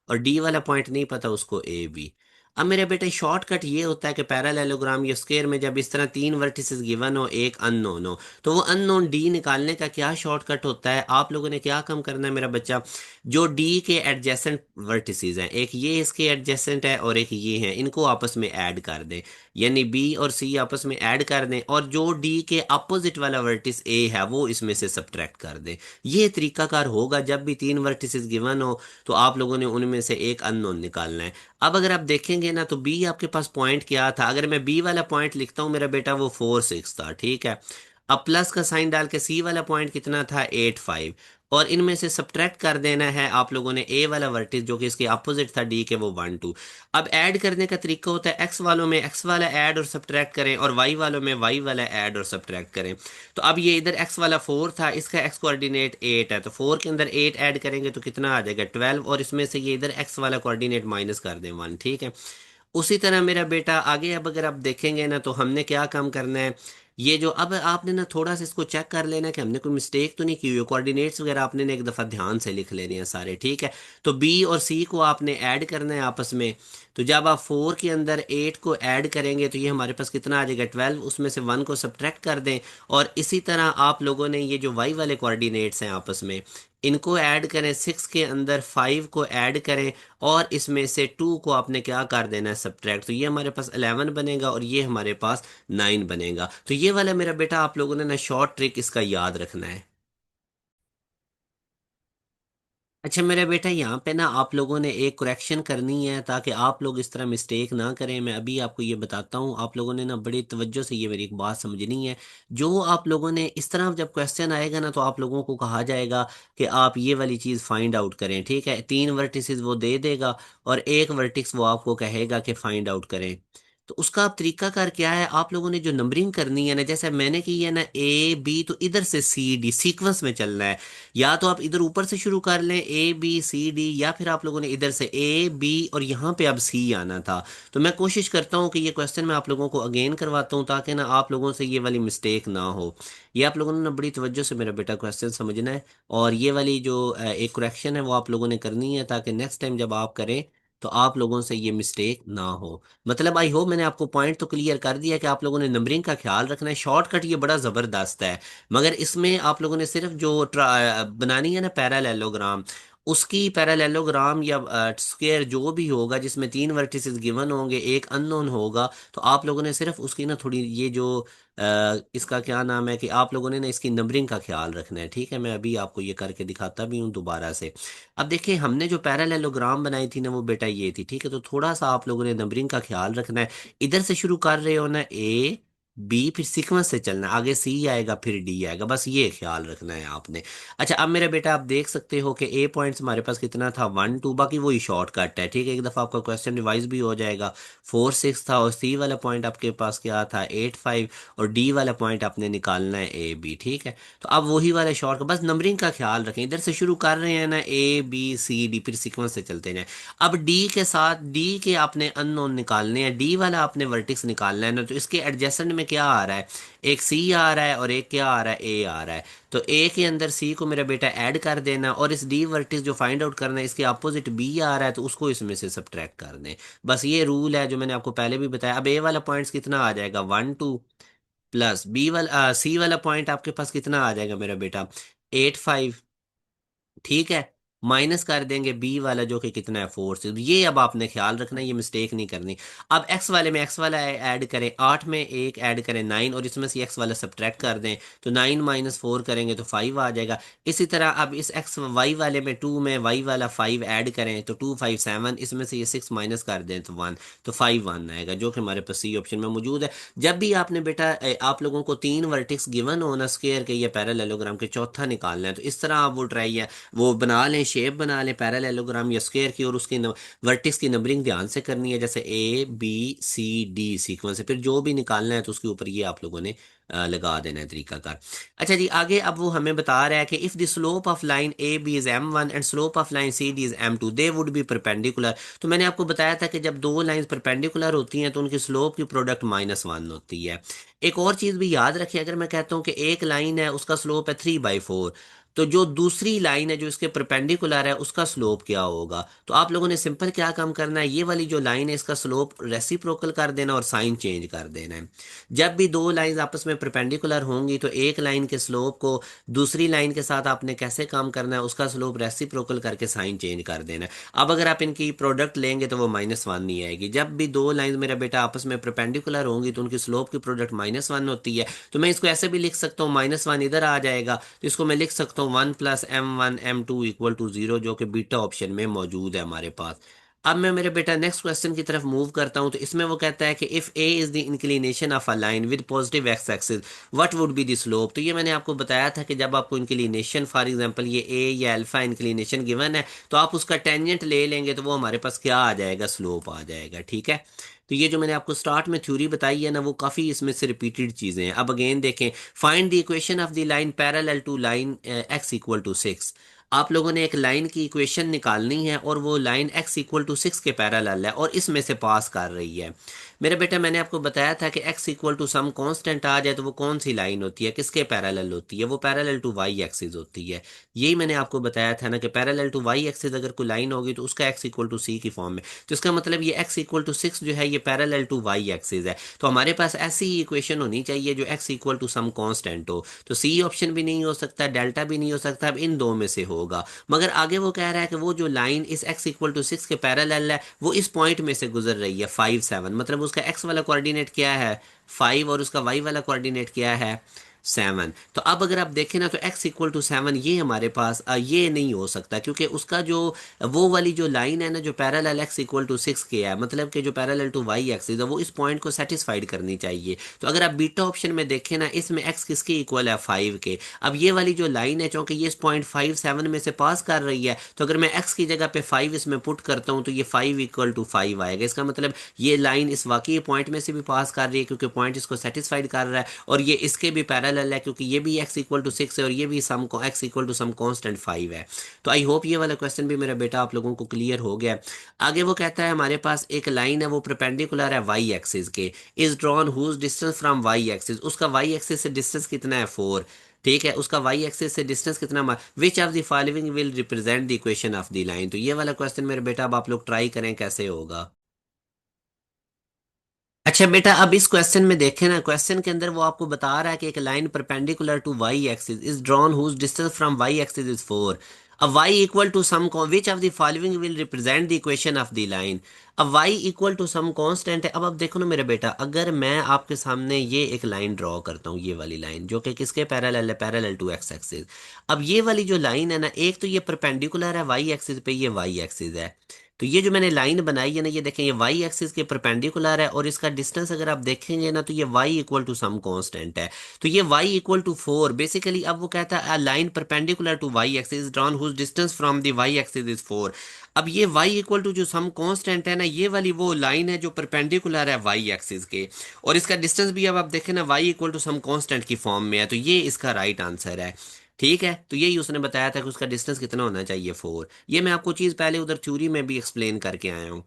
और डी वाला पॉइंट नहीं पता उसको ए बी। अब मेरे बेटे शॉर्टकट ये होता है कि पैरेललोग्राम या स्क्वायर में जब इस तरह तीन वर्टिसेस गिवन हो, एक अननोन हो, तो वो अननोन डी निकालने का क्या शॉर्टकट होता है, आप लोगों ने क्या काम करना है मेरा बच्चा, जो डी के एडजेसेंट वर्टिसेस हैं, एक ये इसके एडजेसेंट है और एक ये है, इनको आपस में ऐड कर दें, यानी बी और सी आपस में ऐड कर दें, और जो डी के अपोजिट वाला वर्टिस ए है वो इसमें से सब्ट्रैक्ट कर दें। ये तरीकाकार होगा जब भी तीन वर्टिसेस गिवन हो, तो आप लोगों ने उनमें से एक अननोन निकालना है। अब अगर आप देखेंगे ना, तो बी आपके पास पॉइंट क्या था, अगर मैं बी वाला पॉइंट लिखता हूँ मेरा बेटा, वो 4 6 था, ठीक है। अब प्लस का साइन डाल के सी वाला पॉइंट कितना था 8 5, और इनमें से सब्ट्रैक्ट कर देना है आप लोगों ने ए वाला वर्टिस जो कि इसके अपोजिट था डी के, वो 1 2। अब ऐड करने का तरीका होता है, एक्स वालों में एक्स वाला ऐड और सब्ट्रैक्ट करें, और वाई वालों में वाई वाला ऐड और सब्ट्रैक्ट करें। तो अब ये इधर एक्स वाला 4 था, इसका एक्स कोऑर्डिनेट 8 है, तो 4 के अंदर 8 ऐड करेंगे तो कितना आ जाएगा 12, और इसमें से ये इधर एक्स वाला कोऑर्डिनेट माइनस कर दें 1, ठीक है। उसी तरह मेरा बेटा आगे, अब अगर आप देखेंगे ना, तो हमने क्या काम करना है, ये जो अब आपने ना थोड़ा सा इसको चेक कर लेना कि हमने कोई मिस्टेक तो नहीं की हुई, कोऑर्डिनेट्स वगैरह आपने ना एक दफ़ा ध्यान से लिख लेने हैं सारे, ठीक है। तो बी और सी को आपने ऐड करना है आपस में। तो जब आप 4 के अंदर 8 को ऐड करेंगे तो ये हमारे पास कितना आ जाएगा 12, उसमें से 1 को सब्ट्रैक्ट कर दें। और इसी तरह आप लोगों ने ये जो वाई वाले कोऑर्डिनेट्स हैं आपस में, इनको ऐड करें, 6 के अंदर 5 को ऐड करें, और इसमें से 2 को आपने क्या कर देना है सब्ट्रैक्ट, तो ये हमारे पास 11 बनेगा और ये हमारे पास 9 बनेगा। तो ये वाला मेरा बेटा आप लोगों ने ना शॉर्ट ट्रिक इसका याद रखना है। अच्छा मेरे बेटा, यहाँ पे ना आप लोगों ने एक करेक्शन करनी है, ताकि आप लोग इस तरह मिस्टेक ना करें। मैं अभी आपको ये बताता हूँ, आप लोगों ने ना बड़ी तवज्जो से ये मेरी एक बात समझनी है। जो आप लोगों ने इस तरह जब क्वेश्चन आएगा ना, तो आप लोगों को कहा जाएगा कि आप ये वाली चीज़ फाइंड आउट करें, ठीक है। तीन वर्टिसेस वो दे देगा और एक वर्टिक्स वो आपको कहेगा कि फाइंड आउट करें। तो उसका आप तरीकाकार क्या है, आप लोगों ने जो नंबरिंग करनी है ना, जैसे मैंने की है ना ए बी, तो इधर से सी डी सीक्वेंस में चलना है। या तो आप इधर ऊपर से शुरू कर लें A B C D, या फिर आप लोगों ने इधर से A B और यहाँ पे अब C आना था। तो मैं कोशिश करता हूँ कि ये क्वेश्चन मैं आप लोगों को अगेन करवाता हूँ, ताकि ना आप लोगों से ये वाली मिस्टेक ना हो। ये आप लोगों ने ना बड़ी तवज्जो से मेरा बेटा क्वेश्चन समझना है, और ये वाली जो एक करेक्शन है वो आप लोगों ने करनी है, ताकि नेक्स्ट टाइम जब आप करें तो आप लोगों से ये मिस्टेक ना हो। मतलब आई होप मैंने आपको पॉइंट तो क्लियर कर दिया कि आप लोगों ने नंबरिंग का ख्याल रखना है। शॉर्टकट ये बड़ा ज़बरदस्त है, मगर इसमें आप लोगों ने सिर्फ जो बनानी है ना पैरेललोग्राम, उसकी पैरेललोग्राम या स्क्वायर जो भी होगा जिसमें तीन वर्टिसेस गिवन होंगे, एक अननोन होगा, तो आप लोगों ने सिर्फ उसकी ना थोड़ी ये जो इसका क्या नाम है कि आप लोगों ने ना इसकी नंबरिंग का ख्याल रखना है। ठीक है, मैं अभी आपको ये करके दिखाता भी हूँ दोबारा से। अब देखिए, हमने जो पैरेललोग्राम बनाई थी ना वो बेटा ये थी। ठीक है, तो थोड़ा सा आप लोगों ने नंबरिंग का ख्याल रखना है। इधर से शुरू कर रहे हो ना, ए बी, फिर सीक्वेंस से चलना है, आगे सी आएगा फिर डी आएगा, बस ये ख्याल रखना है आपने। अच्छा, अब मेरा बेटा आप देख सकते हो कि ए पॉइंट्स हमारे पास कितना था, 1 2, बाकी वही शॉर्टकट है। ठीक है, एक दफ़ा आपका क्वेश्चन रिवाइज भी हो जाएगा। 4 6 था, और सी वाला पॉइंट आपके पास क्या था, 8 5, और डी वाला पॉइंट आपने निकालना है ए बी। ठीक है, तो अब वही वाले शॉर्टकट, बस नंबरिंग का ख्याल रखें। इधर से शुरू कर रहे हैं ना, ए बी सी डी, फिर सीक्वेंस से चलते जाएं। अब डी के साथ, डी के आपने अननोन निकालने हैं, डी वाला आपने वर्टिक्स निकालना है ना, तो इसके एडजेसेंट में क्या आ रहा है, एक सी आ रहा है और एक क्या आ रहा है, ए आ रहा है। तो ए के अंदर सी को मेरा बेटा ऐड कर देना, और इस डी वर्टिस जो फाइंड आउट करना है इसके अपोजिट बी आ रहा है, तो उसको इसमें से सब्ट्रैक्ट कर दें। बस ये रूल है जो मैंने आपको पहले भी बताया। अब ए वाला पॉइंट्स कितना आ जाएगा, 1 2, प्लस बी वाला सी वाला पॉइंट आपके पास कितना आ जाएगा मेरा बेटा, 8 5। ठीक है, माइनस कर देंगे बी वाला जो कि कितना है, 4 से। ये अब आपने ख्याल रखना है, ये मिस्टेक नहीं करनी। अब एक्स वाले में एक्स वाला ऐड करें, 8 में एक ऐड करें 9, और इसमें से एक्स वाला सब्ट्रैक्ट कर दें, तो 9 - 4 करेंगे तो 5 आ जाएगा। इसी तरह अब इस एक्स वाई वाले में 2 में वाई वाला 5 ऐड करें, तो 2 5 7, इसमें से ये 6 माइनस कर दें तो 1, तो 5 1 आएगा, जो कि हमारे पास सी ऑप्शन में मौजूद है। जब भी आपने बेटा आप लोगों को तीन वर्टिक्स गिवन हो ना, स्क्वायर के या पैरेललोग्राम के, चौथा निकालना है, तो इस तरह आप वो ट्राई है वो बना लें, शेप बना लें पैरेललोग्राम या स्क्वायर की, और उसकी वर्टिक्स की नंबरिंग ध्यान से करनी है, जैसे a b c d sequence है, फिर जो भी निकालना है तो उसके ऊपर ये आप लोगों ने लगा देना है तरीकाकार। अच्छा जी, आगे अब वो हमें बता रहा है कि if the slope of line a b is m1 and slope of line c d is m2, they would be perpendicular. तो मैंने आपको बताया था कि जब दो लाइंस परपेंडिकुलर होती हैं तो उनकी स्लोप की प्रोडक्ट -1 होती है। एक और चीज भी याद रखें, अगर मैं कहता हूँ कि एक लाइन है उसका स्लोप है 3/4, तो जो दूसरी लाइन है जो इसके परपेंडिकुलर है उसका स्लोप क्या होगा। तो आप लोगों ने सिंपल क्या काम करना है, ये वाली जो लाइन है इसका स्लोप रेसिप्रोकल कर देना और साइन चेंज कर देना है। जब भी दो लाइंस आपस में परपेंडिकुलर होंगी तो एक लाइन के स्लोप को दूसरी लाइन के साथ आपने कैसे काम करना है, उसका स्लोप रेसिप्रोकल करके साइन चेंज कर देना है। अब अगर आप इनकी प्रोडक्ट लेंगे तो वो -1 नहीं आएगी। जब भी दो लाइंस मेरा बेटा आपस में परपेंडिकुलर होंगी तो उनकी स्लोप की प्रोडक्ट -1 होती है। तो मैं इसको ऐसे भी लिख सकता हूँ, -1 इधर आ जाएगा, तो इसको मैं लिख सकता हूँ 1 + m1 m2 = जो कि बीटा ऑप्शन में मौजूद है हमारे पास। अब मैं मेरे बेटा नेक्स्ट क्वेश्चन की तरफ मूव करता हूं, तो इसमें वो कहता है कि if A is the inclination of a line with positive x axis, what would be the slope. तो ये मैंने आपको बताया था कि जब आपको इंक्लिनेशन, फॉर एग्जांपल ये ए या अल्फा इंक्लिनेशन गिवन है, तो आप उसका टेंजेंट ले लेंगे तो वो हमारे पास क्या आ जाएगा, स्लोप आ जाएगा। ठीक है, तो ये जो मैंने आपको स्टार्ट में थ्योरी बताई है ना, वो काफ़ी इसमें से रिपीटेड चीज़ें हैं। अब अगेन देखें, find the equation of the line parallel to line x = 6। आप लोगों ने एक लाइन की इक्वेशन निकालनी है और वो लाइन x = 6 के पैरेलल है और इसमें से पास कर रही है। मेरे बेटा मैंने आपको बताया था कि x = सम कांस्टेंट आ जाए तो वो कौन सी लाइन होती है, किसके पैरेलल होती है, वो पैरेलल टू y एक्सिस होती है। यही मैंने आपको बताया था ना कि पैरेलल टू y एक्सिस अगर कोई लाइन होगी तो उसका x = c की फॉर्म में, तो इसका मतलब ये x = 6 जो है ये पैरेलल टू y एक्सिस है। तो हमारे पास ऐसी ही इक्वेशन होनी चाहिए जो x = सम कांस्टेंट हो। तो सी ऑप्शन भी नहीं हो सकता, डेल्टा भी नहीं हो सकता, अब इन दो में से होगा। मगर आगे वो कह रहा है कि वो जो लाइन इस x = 6 के पैरेलल है वो इस पॉइंट में से गुजर रही है 5 7, मतलब उसका x वाला कोऑर्डिनेट क्या है, 5, और उसका y वाला कोऑर्डिनेट क्या है, 7। तो अब अगर आप देखें ना तो x = 7 ये हमारे पास ये नहीं हो सकता, क्योंकि उसका जो वो वाली जो लाइन है ना जो पैरेलल x = 6 के है, मतलब कि जो पैरेलल टू y एक्सिस है, वो इस पॉइंट को सेटिस्फाइड करनी चाहिए। तो अगर आप बीटा ऑप्शन में देखें ना, इसमें x किसके इक्वल है, 5 के। अब ये वाली जो लाइन है चूंकि ये इस पॉइंट 5 7 में से पास कर रही है, तो अगर मैं x की जगह पे 5 इसमें पुट करता हूँ तो ये 5 = 5 आएगा। इसका मतलब ये लाइन इस वाकई पॉइंट में से भी पास कर रही है क्योंकि पॉइंट इसको सेटिस्फाइड कर रहा है, और ये इसके भी पैरेलल है क्योंकि ये भी x = 6 है और ये भी सम x = सम कांस्टेंट 5 है। तो आई होप ये वाला क्वेश्चन भी मेरा बेटा आप लोगों को क्लियर हो गया है। आगे वो कहता है हमारे पास एक लाइन है वो परपेंडिकुलर है वाई एक्सिस के, is drawn whose distance from y axis, उसका वाई एक्सिस से डिस्टेंस कितना है, 4। ठीक है, उसका वाई एक्सिस से डिस्टेंस कितना, विच of the following will represent the equation of the line. तो ये वाला क्वेश्चन मेरे बेटा अब आप लोग ट्राई करें कैसे होगा। अच्छा बेटा, अब इस क्वेश्चन में देखें ना, क्वेश्चन के अंदर वो आपको बता रहा है कि एक line perpendicular to y axis is drawn whose distance from y axis is 4। अब y equal to some which of the following will represent the equation of the line. अब y equal to some constant है। अब देखो ना मेरे बेटा, अगर मैं आपके सामने ये एक लाइन ड्रॉ करता हूँ, ये वाली लाइन जो कि किसके पैरेलल है, पैरेलल टू एक्स एक्सिस। अब ये वाली जो लाइन है ना, एक तो ये परपेंडिकुलर है वाई एक्सिस पे, ये वाई एक्सिस है। तो ये जो मैंने लाइन बनाई है ना, ये देखें, ये वाई एक्सिस के परपेंडिकुलर है, और इसका डिस्टेंस अगर आप देखेंगे ना, तो ये y equal to some constant है। तो ये y इक्वल टू 4 बेसिकली। अब वो कहता है line perpendicular to y axis drawn whose distance from the y axis is 4। अब ये y इक्वल टू जो सम कांस्टेंट है ना, ये वाली वो लाइन है जो परपेंडिकुलर है y एक्सिस के, और इसका डिस्टेंस भी अब आप देखें ना y equal to some constant की फॉर्म में है, तो ये इसका राइट आंसर है। ठीक है, तो यही उसने बताया था कि उसका डिस्टेंस कितना होना चाहिए, 4। ये मैं आपको चीज पहले उधर थ्योरी में भी एक्सप्लेन करके आया हूँ।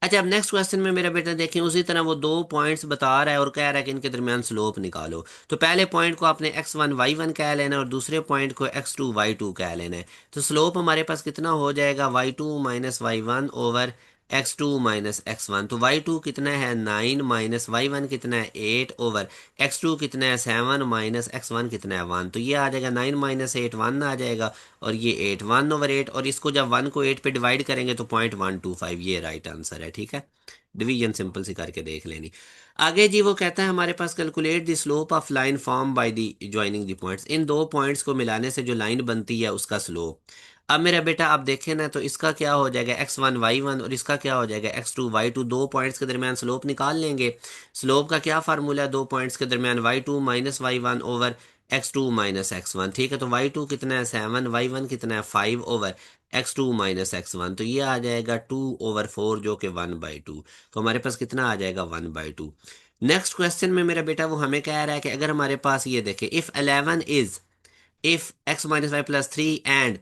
अच्छा, अब नेक्स्ट क्वेश्चन में मेरा बेटा देखें, उसी तरह वो दो पॉइंट्स बता रहा है और कह रहा है कि इनके दरमियान स्लोप निकालो। तो पहले पॉइंट को आपने x1 y1 कह लेना है, और दूसरे पॉइंट को x2 y2 कह लेना है। तो स्लोप हमारे पास कितना हो जाएगा, y2 - y1 over x2 - x1। तो y2 कितना है 9, माइनस y1 कितना है 8 ओवर x2 कितना है 7, माइनस x1 कितना है 1। तो ये आ जाएगा 9 - 8 1 आ जाएगा, और ये 8 1/8, और इसको जब 1 को 8 पे डिवाइड करेंगे तो 0.125, ये राइट आंसर है। ठीक है, डिवीजन सिंपल सी करके देख लेनी। आगे जी वो कहता है हमारे पास, calculate the slope of line form by the joining the points. इन दो पॉइंट्स को मिलाने से जो लाइन बनती है उसका स्लोप। अब मेरा बेटा आप देखें ना, तो इसका क्या हो जाएगा x1 y1, और इसका क्या हो जाएगा x2 y2। दो पॉइंट्स के दरमियान स्लोप निकाल लेंगे। स्लोप का क्या फार्मूला है, दो पॉइंट्स के दरमियान y2 - y1 over x2 - x1। ठीक है, तो y2 कितना है 7, y1 कितना है 5 ओवर x2 - x1। तो ये आ जाएगा 2/4 जो कि 1/2। तो हमारे पास कितना आ जाएगा 1/2। नेक्स्ट क्वेश्चन में मेरा बेटा वो हमें कह रहा है कि अगर हमारे पास ये देखे, if 11 is, if x - y + 3 and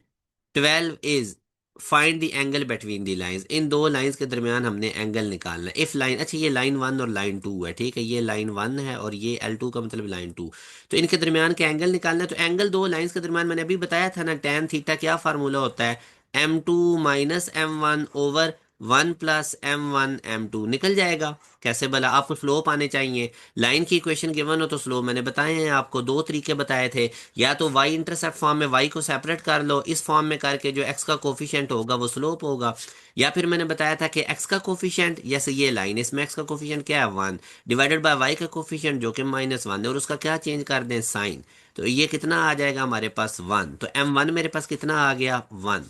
12 is, find the angle between the lines. इन दो लाइंस के दरमियान हमने एंगल निकालना है। इफ लाइन, अच्छा ये लाइन 1 और लाइन 2 है, ठीक है, ये लाइन 1 है और ये L2 का मतलब लाइन 2। तो इनके दरमियान के एंगल निकालना है। तो एंगल दो लाइंस के दरमियान मैंने अभी बताया था ना, tan थीटा क्या फार्मूला होता है, m2 - m1/1 + m1 m2 निकल जाएगा। कैसे भला, आपको स्लोप आने चाहिए। लाइन की इक्वेशन गिवन हो तो स्लोप मैंने बताए हैं आपको, दो तरीके बताए थे। या तो y इंटरसेप्ट फॉर्म में y को सेपरेट कर लो, इस फॉर्म में करके जो x का कोफिशिएंट होगा वो स्लोप होगा। या फिर मैंने बताया था कि x का कोफिशिएंट, जैसे ये लाइन, इसमें x का कोफिशिएंट क्या है 1, डिवाइडेड बाय y का कोफिशिएंट जो कि -1 है, और उसका क्या चेंज कर दें, साइन। तो ये कितना आ जाएगा हमारे पास 1। तो m1 मेरे पास कितना आ गया 1।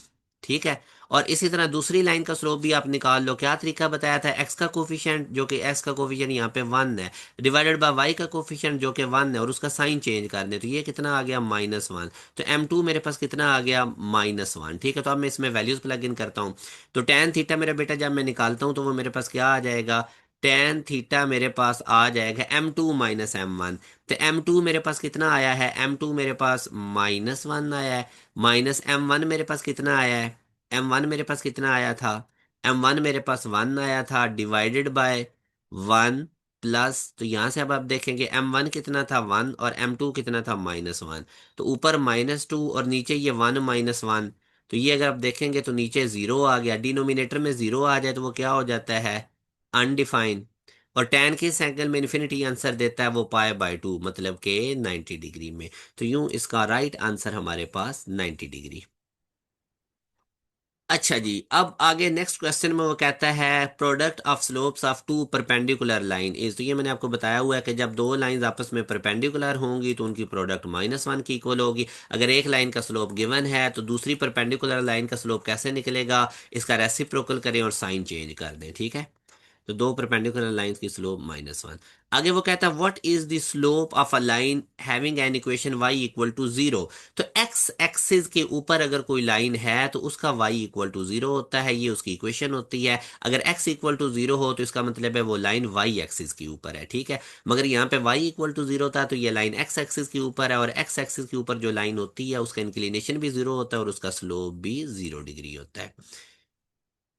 ठीक है, और इसी तरह दूसरी लाइन का स्लोप भी आप निकाल लो। क्या तरीका बताया था, x का कोफिशिएंट जो कि x का कोफिशिएंट यहाँ पे 1 है, डिवाइडेड बाय y का कोफिशिएंट जो कि 1 है, और उसका साइन चेंज कर दें, तो ये कितना आ गया -1। तो m2 मेरे पास कितना आ गया -1। ठीक है, तो अब मैं इसमें वैल्यूज प्लग इन करता हूँ। तो tan थीटा मेरा बेटा जब मैं निकालता हूँ तो वो मेरे पास क्या आ जाएगा, tan थीटा मेरे पास आ जाएगा m2 - m1। तो m2 मेरे पास कितना आया है, m2 मेरे पास -1 आया है, माइनस m1 मेरे पास कितना आया है, m1 मेरे पास कितना आया था, m1 मेरे पास 1 आया था, डिवाइडेड बाय 1 प्लस, तो यहां से अब आप देखेंगे m1 कितना था 1 और m2 कितना था -1। तो ऊपर -2 और नीचे ये 1 -1। तो ये अगर आप देखेंगे तो नीचे जीरो आ गया, डिनोमिनेटर में जीरो आ जाए तो वो क्या हो जाता है, अनडिफाइंड। और tan किस एंगल में इन्फिनिटी आंसर देता है, वो π/2 मतलब के 90 डिग्री में। तो यूं इसका राइट आंसर हमारे पास 90 डिग्री। अच्छा जी, अब आगे नेक्स्ट क्वेश्चन में वो कहता है product of slopes of two perpendicular line is. तो ये मैंने आपको बताया हुआ है कि जब दो लाइंस आपस में परपेंडिकुलर होंगी तो उनकी प्रोडक्ट -1 की इक्वल होगी। अगर एक लाइन का स्लोप गिवन है तो दूसरी परपेंडिकुलर लाइन का स्लोप कैसे निकलेगा, इसका रेसिप्रोकल करें और साइन चेंज कर दें। ठीक है, तो दो परपेंडिकुलर लाइंस की स्लोप -1। आगे वो कहता है what is the slope of a line having an equation y = 0। तो x एक्सिस के ऊपर अगर कोई लाइन है तो उसका y = 0 होता है, ये उसकी इक्वेशन होती है। अगर x = 0 हो तो इसका मतलब है वो लाइन y एक्सिस के ऊपर है। ठीक है, मगर यहाँ पे y = 0 था तो ये लाइन x एक्सिस के ऊपर है, और x एक्सिस के ऊपर जो लाइन होती है उसका इंक्लिनेशन भी 0 होता है और उसका स्लोप भी 0 डिग्री होता है।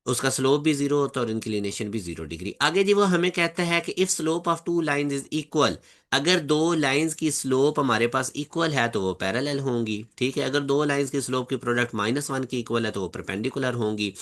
उसका स्लोप भी 0 होता है और इंक्लिनेशन भी 0 डिग्री। आगे जी वो हमें कहता है कि if slope of two lines is equal, अगर दो लाइंस की स्लोप हमारे पास इक्वल है तो वो पैरेलल होंगी। ठीक है, अगर दो लाइंस की स्लोप की प्रोडक्ट -1 की इक्वल है तो वो परपेंडिकुलर होंगी।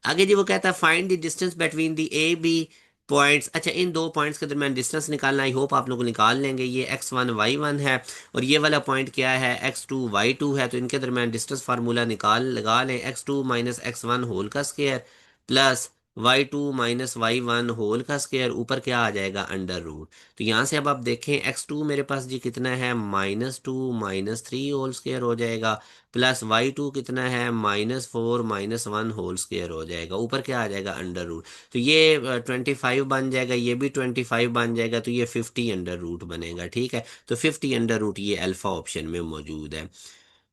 आगे जी वो कहता है find the distance between the a b points, अच्छा इन दो पॉइंट्स के दरमियान डिस्टेंस निकालना, आई होप आप लोग निकाल लेंगे। ये x1 y1 है और ये वाला पॉइंट क्या है, x2 y2 है। तो इनके दरमियान डिस्टेंस फार्मूला निकाल लगा लें, x2 माइनस x1 होल का square plus y2 minus y1 whole का स्क्वायर, ऊपर क्या आ जाएगा, अंडर रूट। तो यहाँ से अब आप देखें x2 मेरे पास जी कितना है, -2 - 3 होल स्क्वायर हो जाएगा, प्लस y2 कितना है, -4 - 1 होल स्क्वायर हो जाएगा, ऊपर क्या आ जाएगा, अंडर रूट। तो ये 25 बन जाएगा, ये भी 25 बन जाएगा, तो ये 50 अंडर रूट बनेगा। ठीक है, तो 50 अंडर रूट ये अल्फा ऑप्शन में मौजूद है।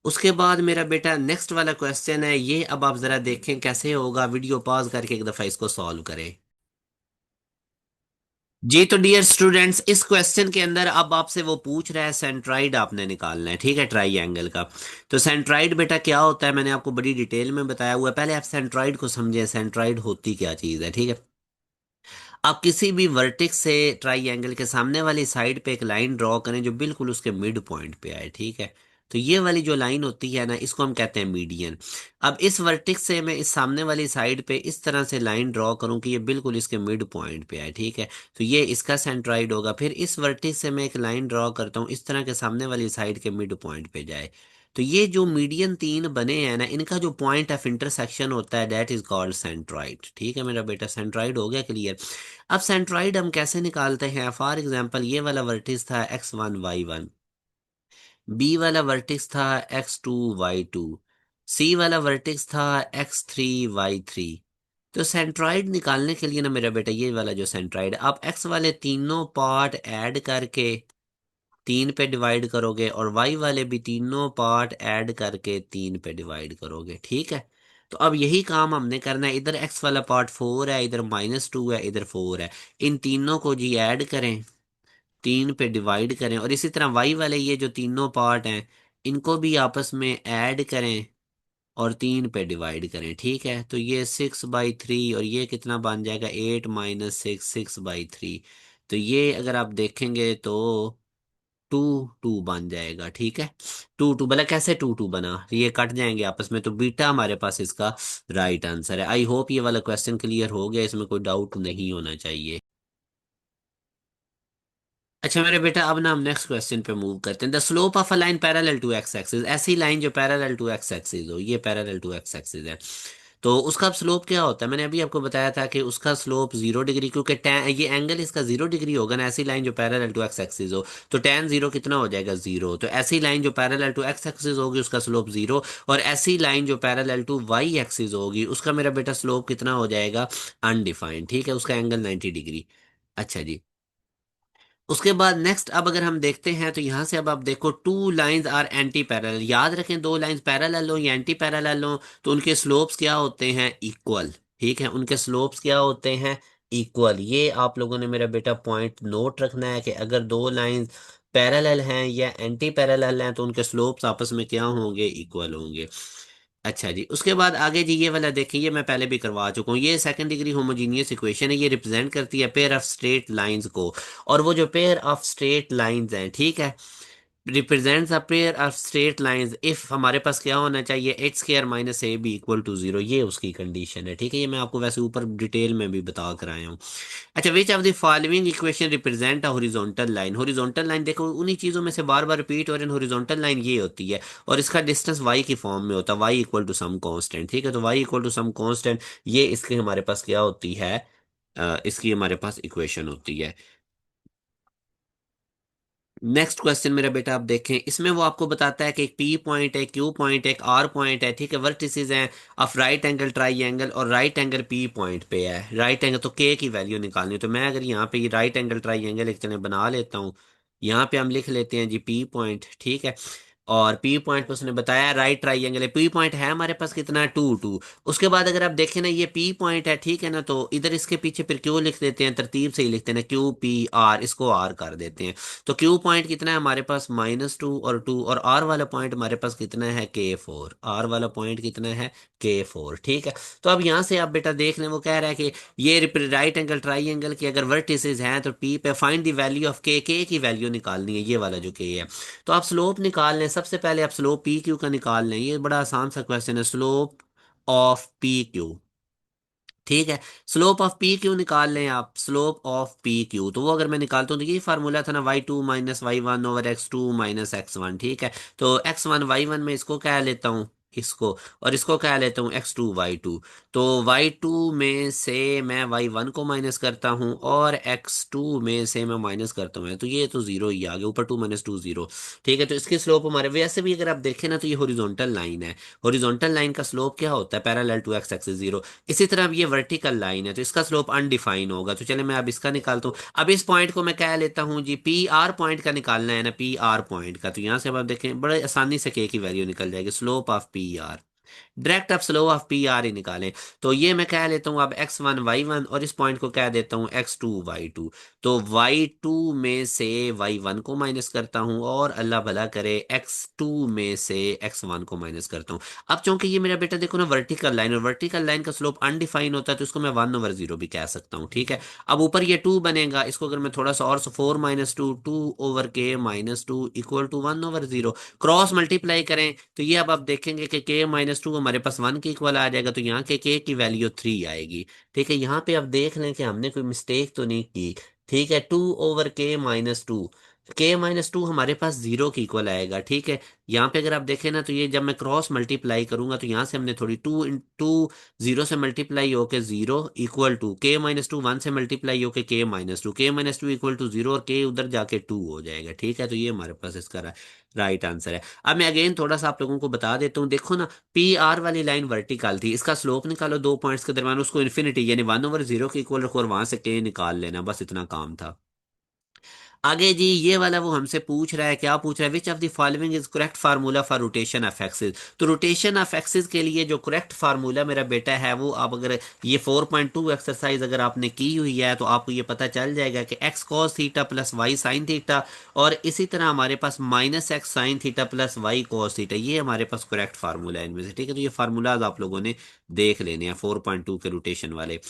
उसके बाद मेरा बेटा नेक्स्ट वाला क्वेश्चन है ये, अब आप जरा देखें कैसे होगा, वीडियो पॉज करके एक दफा इसको सॉल्व करें। जी तो डियर स्टूडेंट्स, इस क्वेश्चन के अंदर अब आपसे वो पूछ रहा है सेंट्राइड आपने निकालना है, ठीक है, ट्राई एंगल का। तो सेंट्राइड बेटा क्या होता है, मैंने आपको बड़ी डिटेल में बताया हुआ है, पहले आप सेंट्राइड को समझें, सेंट्राइड होती क्या चीज़ है, ठीक है। आप किसी भी वर्टेक्स से ट्राई एंगल के सामने वाली साइड पे एक लाइन ड्रॉ करें जो बिल्कुल उसके मिड पॉइंट पे आए, ठीक है। तो ये वाली जो लाइन होती है ना, इसको हम कहते हैं मीडियन। अब इस वर्टेक्स से मैं इस सामने वाली साइड पे इस तरह से लाइन ड्रॉ करूं कि ये बिल्कुल इसके मिड पॉइंट पे आए, ठीक है। तो ये इसका सेंट्राइड होगा। फिर इस वर्टेक्स से मैं एक लाइन ड्रॉ करता हूं इस तरह के सामने वाली साइड के मिड पॉइंट पे जाए। तो ये जो मीडियन तीन बने हैं ना, इनका जो पॉइंट ऑफ इंटरसेक्शन होता है दैट इज कॉल्ड सेंट्राइड। ठीक है मेरा बेटा, सेंट्राइड हो गया क्लियर। अब सेंट्राइड हम कैसे निकालते हैं, फॉर एग्जांपल ये वाला वर्टिस था x1 y1, बी वाला वर्टिस था x2 y2, सी वाला वर्टिस था x3 y3। तो सेंट्राइड निकालने के लिए ना मेरा बेटा, ये वाला जो सेंट्राइड, आप एक्स वाले तीनों पार्ट ऐड करके 3 पे डिवाइड करोगे और वाई वाले भी तीनों पार्ट ऐड करके 3 पे डिवाइड करोगे, ठीक है। तो अब यही काम हमने करना है, इधर एक्स वाला पार्ट 4 है, इधर -2 है, इधर 4 है। इन तीनों को जी ऐड करें, 3 पे डिवाइड करें, और इसी तरह वाई वाले ये जो तीनों पार्ट हैं इनको भी आपस में ऐड करें और 3 पे डिवाइड करें, ठीक है। तो ये 6/3 और ये कितना बन जाएगा, 8 - 6, 6/3। तो ये अगर आप देखेंगे तो 2 2 बन जाएगा, ठीक है। 2 2 भला कैसे 2 2 बना, ये कट जाएंगे आपस में, तो बीटा हमारे पास इसका राइट आंसर है। आई होप ये वाला क्वेश्चन क्लियर हो गया, इसमें कोई डाउट नहीं होना चाहिए। अच्छा मेरे बेटा, अब ना हम नेक्स्ट क्वेश्चन पे मूव करते हैं। The slope of a line parallel to x axis, ऐसी लाइन जो पैरेलल टू एक्स एक्सिस हो, ये पैरेलल टू एक्स एक्सिस है। तो उसका स्लोप क्या होता है, मैंने अभी आपको बताया था कि उसका स्लोप 0 डिग्री, क्योंकि tan ये एंगल इसका 0 डिग्री होगा ना, ऐसी लाइन जो पैरेलल टू एक्स एक्सिस हो। तो tan 0 कितना हो जाएगा, 0। तो ऐसी लाइन जो पैरेलल टू एक्स एक्सिस होगी उसका स्लोप 0, और ऐसी लाइन जो पैरेलल टू वाई एक्सिस होगी उसका मेरा बेटा स्लोप कितना हो जाएगा, अनडिफाइंड, ठीक है, उसका एंगल 90 डिग्री। अच्छा जी। उसके बाद नेक्स्ट अब अगर हम देखते हैं तो यहां से अब आप देखो, two lines are anti parallel, याद रखें दो लाइंस पैरेलल हो या एंटी पैरेलल हो तो उनके स्लोप्स क्या होते हैं, इक्वल। ठीक है, उनके स्लोप्स क्या होते हैं, इक्वल। ये आप लोगों ने मेरा बेटा पॉइंट नोट रखना है कि अगर दो लाइंस पैरेलल हैं या एंटी पैरेलल हैं तो उनके स्लोप्स आपस में क्या होंगे, इक्वल होंगे। अच्छा जी, उसके बाद आगे जी ये वाला देखिए, ये मैं पहले भी करवा चुका हूँ, ये सेकंड डिग्री होमोजीनियस इक्वेशन है, ये रिप्रेजेंट करती है पेयर ऑफ स्ट्रेट लाइंस को। और वो जो पेयर ऑफ स्ट्रेट लाइंस हैं, ठीक है, represents a pair of straight lines if हमारे पास क्या होना चाहिए, x² - ab = 0, ये उसकी कंडीशन है, ठीक है। ये मैं आपको वैसे ऊपर डिटेल में भी बता कर आया हूँ। अच्छा, विच of the following equation represent a horizontal line, horizontal line देखो उन्हीं चीजों में से बार बार रिपीट हो रही है, हॉरिजॉन्टल लाइन ये होती है और इसका डिस्टेंस y की फॉर्म में होता है, y = सम कांस्टेंट, ठीक है। तो y = सम कांस्टेंट, ये इसके हमारे पास क्या होती है, इसकी हमारे पास इक्वेशन होती है। नेक्स्ट क्वेश्चन मेरा बेटा आप देखें, इसमें वो आपको बताता है कि एक पी पॉइंट है, क्यू पॉइंट है, एक आर पॉइंट है, ठीक है, वर्टिसेस हैं of right angle try angle, और राइट एंगल पी पॉइंट पे है, राइट एंगल, तो के की वैल्यू निकालनी है। तो मैं अगर यहाँ पे ये राइट एंगल ट्राई एंगल एक चले बना लेता हूँ, यहाँ पे हम लिख लेते हैं जी पी पॉइंट, ठीक है। और पी पॉइंट पे उसने बताया राइट ट्राइंगल है, पी पॉइंट है हमारे पास कितना, 2 2। उसके बाद अगर आप देखें ना, ये पी पॉइंट है, ठीक है ना, तो इधर इसके पीछे फिर क्यू लिख देते हैं, तरतीब से ही लिखते हैं ना, QPR, इसको आर कर देते हैं। तो क्यू पॉइंट कितना है हमारे पास, -2 और 2, और आर वाला पॉइंट हमारे पास कितना है, K4, आर वाला पॉइंट कितना है, K4, ठीक है। तो अब यहाँ से आप बेटा देख लें, वो कह रहा है कि ये राइट एंगल ट्राई एंगल की अगर वर्टिसेस हैं तो पी पे फाइंड द वैल्यू ऑफ के की वैल्यू निकालनी है, ये वाला जो के है। तो आप स्लोप निकाल लें, सबसे पहले आप स्लोप PQ का निकाल लें, ये बड़ा आसान सा क्वेश्चन है, स्लोप ऑफ PQ। ठीक है। स्लोप ऑफ पी क्यू निकाल लें आप, स्लोप ऑफ पी क्यू, तो वो अगर मैं निकालता हूँ तो ये फार्मूला था ना, y2 minus y one over x2 minus x1, ठीक है। तो x1 y1 में इसको क्या लेता हूँ, इसको, और इसको क्या लेता हूँ x2 y2। तो y2 में से मैं y1 को माइनस करता हूँ और x2 में से मैं माइनस करता हूँ, तो ये तो जीरो ही आ गया, ऊपर 2 - 2 जीरो। ठीक है, तो इसकी स्लोप हमारे, वैसे भी अगर आप देखें ना तो ये हॉरिजॉन्टल लाइन है, हॉरिजॉन्टल लाइन का स्लोप क्या होता है, parallel to x axis zero. इसी तरह अब ये वर्टिकल लाइन है तो इसका स्लोप अनडिफाइन होगा, तो चले मैं अब इसका निकालता हूँ। अब इस पॉइंट को मैं क्या लेता हूँ जी, पी आर पॉइंट का निकालना है ना, पी आर पॉइंट का, तो यहाँ से अब आप देखें बड़े आसानी से के की वैल्यू निकल जाएगी, slope of P R. Direct आप स्लो ऑफ पी आर ही निकालें। तो ये मैं कह लेता हूँ अब x1 y1, और इस पॉइंट को कह देता हूँ x2 y2। तो y2 में से y1 को माइनस करता हूँ और अल्लाह भला करे x2 में से x1 को माइनस करता हूँ। अब चूंकि ये मेरा बेटा देखो ना वर्टिकल लाइन, और वर्टिकल लाइन का स्लोप अनडिफाइन होता है, तो इसको मैं 1/0 भी कह सकता हूँ, ठीक है। अब ऊपर ये 2 बनेगा, इसको अगर मैं थोड़ा सा और 4 - 2, 2/k - 2 = 1/0, क्रॉस मल्टीप्लाई करें तो ये अब आप देखेंगे कि k - 2 हमारे पास 1 के इक्वल आ जाएगा, तो यहाँ के k की वैल्यू 3 आएगी। ठीक है, यहाँ पे आप देख लें कि हमने कोई मिस्टेक तो नहीं की। ठीक है, 2/k - 2, k - 2 हमारे पास जीरो की इक्वल आएगा, ठीक है। यहाँ पे अगर आप देखें ना तो ये जब मैं क्रॉस मल्टीप्लाई करूंगा तो यहाँ से हमने थोड़ी 2 × 2 जीरो से मल्टीप्लाई होके जीरो इक्वल टू k - 2 1 से मल्टीप्लाई होके k - 2 इक्वल टू जीरो, और k उधर जाके 2 हो जाएगा, ठीक है। तो ये हमारे पास इसका राइट आंसर है। अब मैं अगेन थोड़ा सा आप लोगों को बता देता हूँ, देखो ना पी आर वाली लाइन वर्टिकल थी, इसका स्लोप निकालो दो पॉइंट्स के दरम्यान, उसको इन्फिनिटी यानी 1/0 के इक्वल रखो और वहां से के निकाल लेना, बस इतना काम था। आगे जी ये वाला वो हमसे पूछ रहा है, क्या पूछ रहा है, which of the following is correct formula for rotation of axis. तो रोटेशन ऑफ एक्सिस के लिए जो करेक्ट फार्मूला मेरा बेटा है वो, आप अगर ये 4.2 एक्सरसाइज अगर आपने की हुई है तो आपको ये पता चल जाएगा कि x cos theta plus y sine theta, और इसी तरह हमारे पास -x sine theta plus y cos theta, ये हमारे पास करेक्ट फार्मूला है इनमें से, ठीक है। तो ये फार्मूलाज आप लोगों ने देख लेने हैं 4.2 के रोटेशन वाले।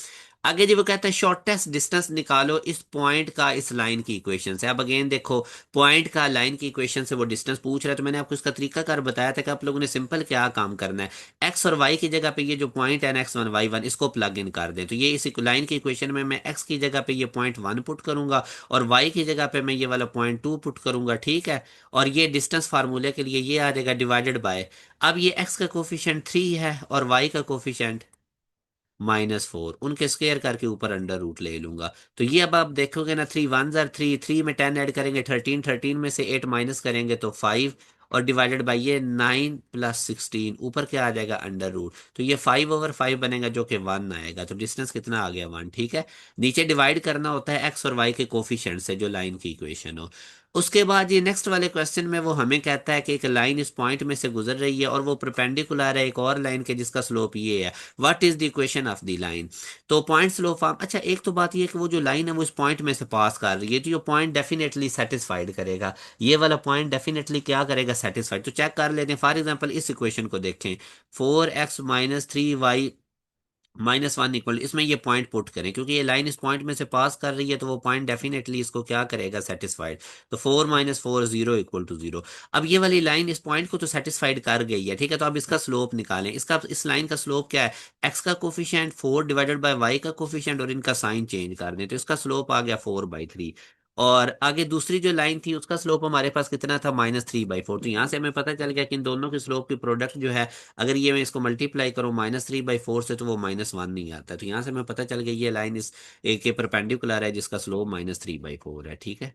आगे जी वो कहता है शॉर्टेस्ट डिस्टेंस निकालो इस पॉइंट का इस लाइन की इक्वेशन से। अब अगेन देखो, पॉइंट का लाइन की इक्वेशन से वो डिस्टेंस पूछ रहा है, तो मैंने आपको इसका तरीका कार बताया था कि आप लोगों ने सिंपल क्या काम करना है, एक्स और वाई की जगह पे ये जो पॉइंट है ना x1 y1, इसको प्लग इन कर दें, तो ये इस लाइन की इक्वेशन में मैं एक्स की जगह पे ये पॉइंट 1 पुट करूंगा और वाई की जगह पे मैं ये वाला पॉइंट 2 पुट करूंगा, ठीक है। और ये डिस्टेंस फार्मूले के लिए ये आ जाएगा डिवाइडेड बाय, अब ये एक्स का कोफिशिएंट 3 है और वाई का कोफिशिएंट -4, उनके स्क्वायर करके ऊपर अंडर रूट ले लूंगा। तो ये अब आप देखोगे ना, 3 × 1 = 3, 3 में 10 ऐड करेंगे 13, 13 में से 8 माइनस करेंगे तो 5, और डिवाइडेड बाई ये 9 + 16, ऊपर क्या आ जाएगा अंडर रूट, तो ये 5/5 बनेगा जो कि 1 आएगा, तो डिस्टेंस कितना आ गया 1, ठीक है। नीचे डिवाइड करना होता है एक्स और वाई के कोफिशिएंट से जो लाइन की इक्वेशन हो। उसके बाद ये नेक्स्ट वाले क्वेश्चन में वो हमें कहता है कि एक लाइन इस पॉइंट में से गुजर रही है और वो परपेंडिकुलर है एक और लाइन के जिसका स्लोप ये है, what is the equation of the line. तो पॉइंट स्लो फॉर्म, अच्छा एक तो बात ये है कि वो जो लाइन है वो इस पॉइंट में से पास कर रही है, तो ये पॉइंट डेफिनेटली सेटिस्फाइड करेगा, ये वाला पॉइंट डेफिनेटली क्या करेगा, सेटिस्फाइड। तो चेक कर लेते हैं, फॉर एग्जांपल इस इक्वेशन को देखें, 4x - 3y -1 इक्वल, इसमें ये पॉइंट पुट करें क्योंकि ये लाइन इस पॉइंट में से पास कर रही है, तो वो पॉइंट डेफिनेटली इसको क्या करेगा, सेटिस्फाइड। तो 4 - 4 0 = 0। अब ये वाली लाइन इस पॉइंट को तो सेटिस्फाइड कर गई है, ठीक है। तो अब इसका स्लोप निकालें, इसका इस लाइन का स्लोप क्या है, एक्स का कोफिशिएंट 4 डिवाइडेड बाय वाई का कोफिशिएंट, और इनका साइन चेंज कर दें तो इसका स्लोप आ गया 4/3। और आगे दूसरी जो लाइन थी उसका स्लोप हमारे पास कितना था, -3/4। तो यहाँ से हमें पता चल गया कि इन दोनों के स्लोप की प्रोडक्ट जो है, अगर ये मैं इसको मल्टीप्लाई करूँ -3/4 से तो वो -1 नहीं आता, तो यहाँ से हमें पता चल गया ये लाइन इस एक के परपेंडिकुलर है जिसका स्लोप -3/4 है, ठीक है।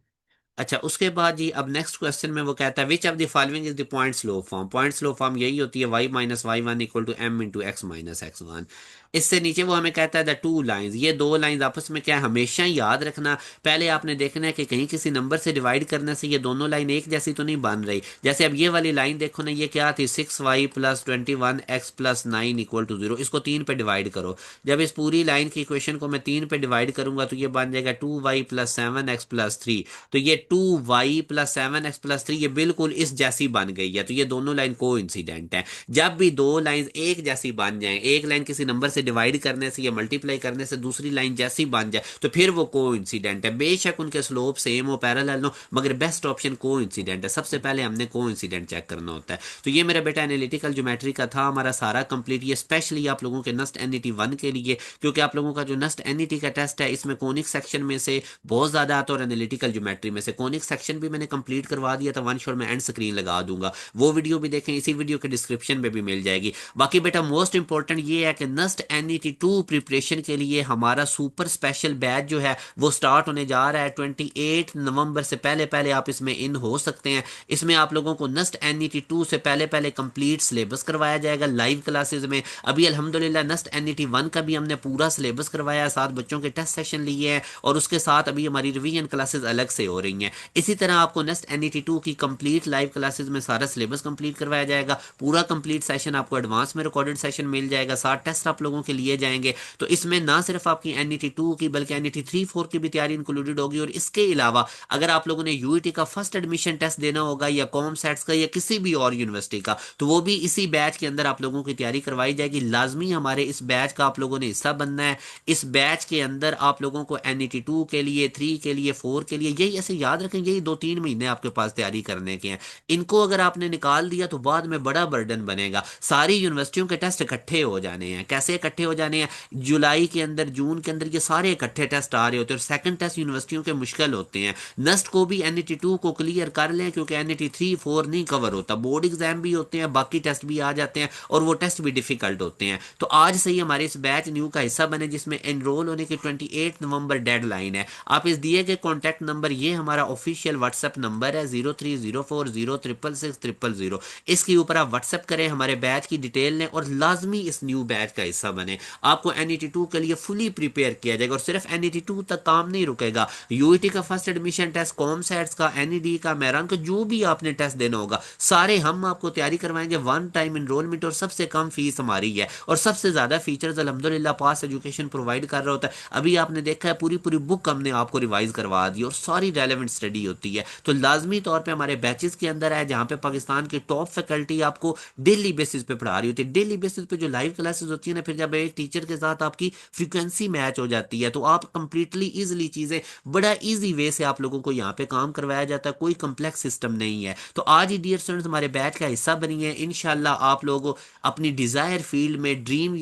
अच्छा उसके बाद जी अब नेक्स्ट क्वेश्चन में वो कहता है which of the following is the point slow form. Point slow form यही होती है y - y1 = m × x - x1। इससे नीचे वो हमें कहता है द टू लाइंस, ये दो लाइंस आपस में क्या है, हमेशा याद रखना, पहले आपने देखना है कि कहीं किसी नंबर से डिवाइड करने से ये दोनों लाइन एक जैसी तो नहीं बन रही। जैसे अब ये वाली लाइन देखो ना, ये क्या थी, 6y + 21x + 9 = 0, इसको 3 पे डिवाइड करो। जब इस पूरी लाइन की इक्वेशन को मैं 3 पे डिवाइड करूंगा तो ये बन जाएगा 2y + 7x + 3। तो ये 2y+7x+3 ये बिल्कुल इस जैसी बन गई है, तो ये दोनों लाइन को इंसिडेंट है। जब भी दो लाइन एक जैसी बन जाए, एक लाइन किसी नंबर से डिवाइड करने से या मल्टीप्लाई करने से दूसरी लाइन जैसी बन जाए, तो फिर वो को इंसिडेंट है। बेशक उनके स्लोप सेम हो, पैरेलल हो, मगर बेस्ट ऑप्शन को इंसिडेंट है। सबसे पहले हमने को इंसिडेंट चेक करना होता है। तो ये मेरा बेटा एनालिटिकल ज्योमेट्री का था हमारा सारा कंप्लीट। ये स्पेशली आप लोगों के नस्ट एनईटी 1 के लिए, क्योंकि आप लोगों का जो नस्ट एनईटी का टेस्ट है इसमें कोनिक सेक्शन में से बहुत ज्यादा आता है और एनालिटिकल ज्योमेट्री में से। कोनिक सेक्शन भी मैंने कंप्लीट करवा दिया था, वन शॉट में एंड स्क्रीन लगा दूंगा, वो वीडियो भी देखें, इसी वीडियो के डिस्क्रिप्शन में भी मिल जाएगी। बाकी बेटा मोस्ट इंपॉर्टेंट ये है कि नस्ट एनईटी 2 प्रिपरेशन के लिए हमारा सुपर स्पेशल बैच जो है वो स्टार्ट होने जा रहा है 28 नवंबर से। पहले पहले आप इसमें इन हो सकते हैं। इसमें आप लोगों को नस्ट एनईटी 2 से पहले पहले कंप्लीट सिलेबस करवाया जाएगा लाइव क्लासेस में। अभी अल्हम्दुलिल्लाह नस्ट एनईटी 1 का भी हमने पूरा सिलेबस करवाया है, 7 बच्चों के टेस्ट सेशन लिए हैं और उसके साथ अभी हमारी रिवीजन क्लासेस अलग से हो रही हैं। इसी तरह आपको नेक्स्ट एनईटी 2 की कंप्लीट लाइव क्लासेस में सारा सिलेबस कंप्लीट करवाया जाएगा। पूरा कंप्लीट सेशन आपको एडवांस में रिकॉर्डेड सेशन मिल जाएगा, 7 टेस्ट आप लोगों के लिए जाएंगे। तो इसमें ना सिर्फ आपकी एनईटी 2 की बल्कि एनईटी 3 4 की भी तैयारी इंक्लूडेड होगी। और इसके अलावा अगर आप लोगों ने यूईटी का फर्स्ट एडमिशन टेस्ट देना होगा या कॉम सेट्स का या किसी भी और यूनिवर्सिटी का, तो वो भी इसी बैच के अंदर आप लोगों की तैयारी करवाई जाएगी। लाजमी हमारे इस बैच का आप लोगों ने हिस्सा बनना है। इस बैच के अंदर आप लोगों को एनईटी 2 के लिए, 3 के लिए, 4 के लिए, यही ऐसे याद रखें, यही 2 3 महीने आपके पास तैयारी करने के हैं। इनको अगर आपने निकाल दिया तो बाद में बड़ा बर्डन बनेगा। सारी यूनिवर्सिटियों के टेस्ट इकट्ठे हो जाने हैं। कैसे इकट्ठे हो जाने हैं? जुलाई के अंदर, जून के अंदर ये सारे इकट्ठे टेस्ट आ रहे होते हैं और सेकंड टेस्ट यूनिवर्सिटियों के मुश्किल होते हैं। नस्ट को भी एनईटी 2 को क्लियर कर लें, क्योंकि एनईटी 3 4 नहीं कवर होता, बोर्ड एग्जाम भी होते हैं, बाकी टेस्ट भी आ जाते हैं और वो टेस्ट भी डिफिकल्ट होते हैं। तो आज से ही हमारे इस बैच न्यू का हिस्सा बने, जिसमें एनरोल होने की 28 नवंबर डेडलाइन है। आप इस दिए गए कॉन्टैक्ट नंबर, ये हमारा ऑफिशियल व्हाट्सएप नंबर है 0304066600, इसके ऊपर आप व्हाट्सएप करें, हमारे बैच की डिटेल लें और लाजमी इस न्यू बैच का हिस्सा बने। आपको एनईटी 2 के लिए फुली प्रिपेयर किया जाएगा और सिर्फ एनईटी 2 तक काम नहीं रुकेगा। यूईटी का first admission test, COMSATS का, एनईडी का, मैरांक, जो भी आपने टेस्ट देना होगा सारे हम आपको तैयारी करवाएंगे। वन टाइम इनरोलमेंट और सबसे कम फीस हमारी है और सबसे ज्यादा फीचर्स अल्हम्दुलिल्लाह पास एजुकेशन प्रोवाइड कर रहा होता है। अभी आपने देखा है पूरी पूरी बुक हमने आपको रिवाइज करवा दी और सारी रेलेवेंट स्टडी होती है। तो लाजमी तौर पे हमारे बैचेस के अंदर है जहां पे पाकिस्तान की टॉप फैकल्टी आपको डेली बेसिस पे पढ़ा रही होती है। डेली बेसिस पे जो लाइव क्लासेस होती है ना, फिर जब एक टीचर के साथ आपकी फ्रीक्वेंसी मैच हो जाती है तो आप कंप्लीटली इजिली चीजें बड़ा इजी वे से आप लोगों को यहाँ पे काम करवाया जाता है। कोई कम्प्लेक्स सिस्टम नहीं है। तो आज ही डियर स्टूडेंट्स हमारे बैच का हिस्सा बनिए। इंशाल्लाह आप लोग अपनी डिजायर फील्ड में, ड्रीम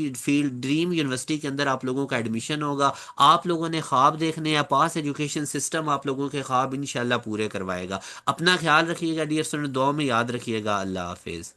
यूनिवर्सिटी के अंदर आप लोगों का एडमिशन होगा। आप लोगों ने ख्वाब देखने हैं, पास एजुकेशन सिस्टम आप लोगों के ख्वाब इंशाल्लाह पूरे करवाएगा। अपना ख्याल रखिएगा डियर स्टूडेंट, दुआ में याद रखिएगा। अल्लाह हाफिज।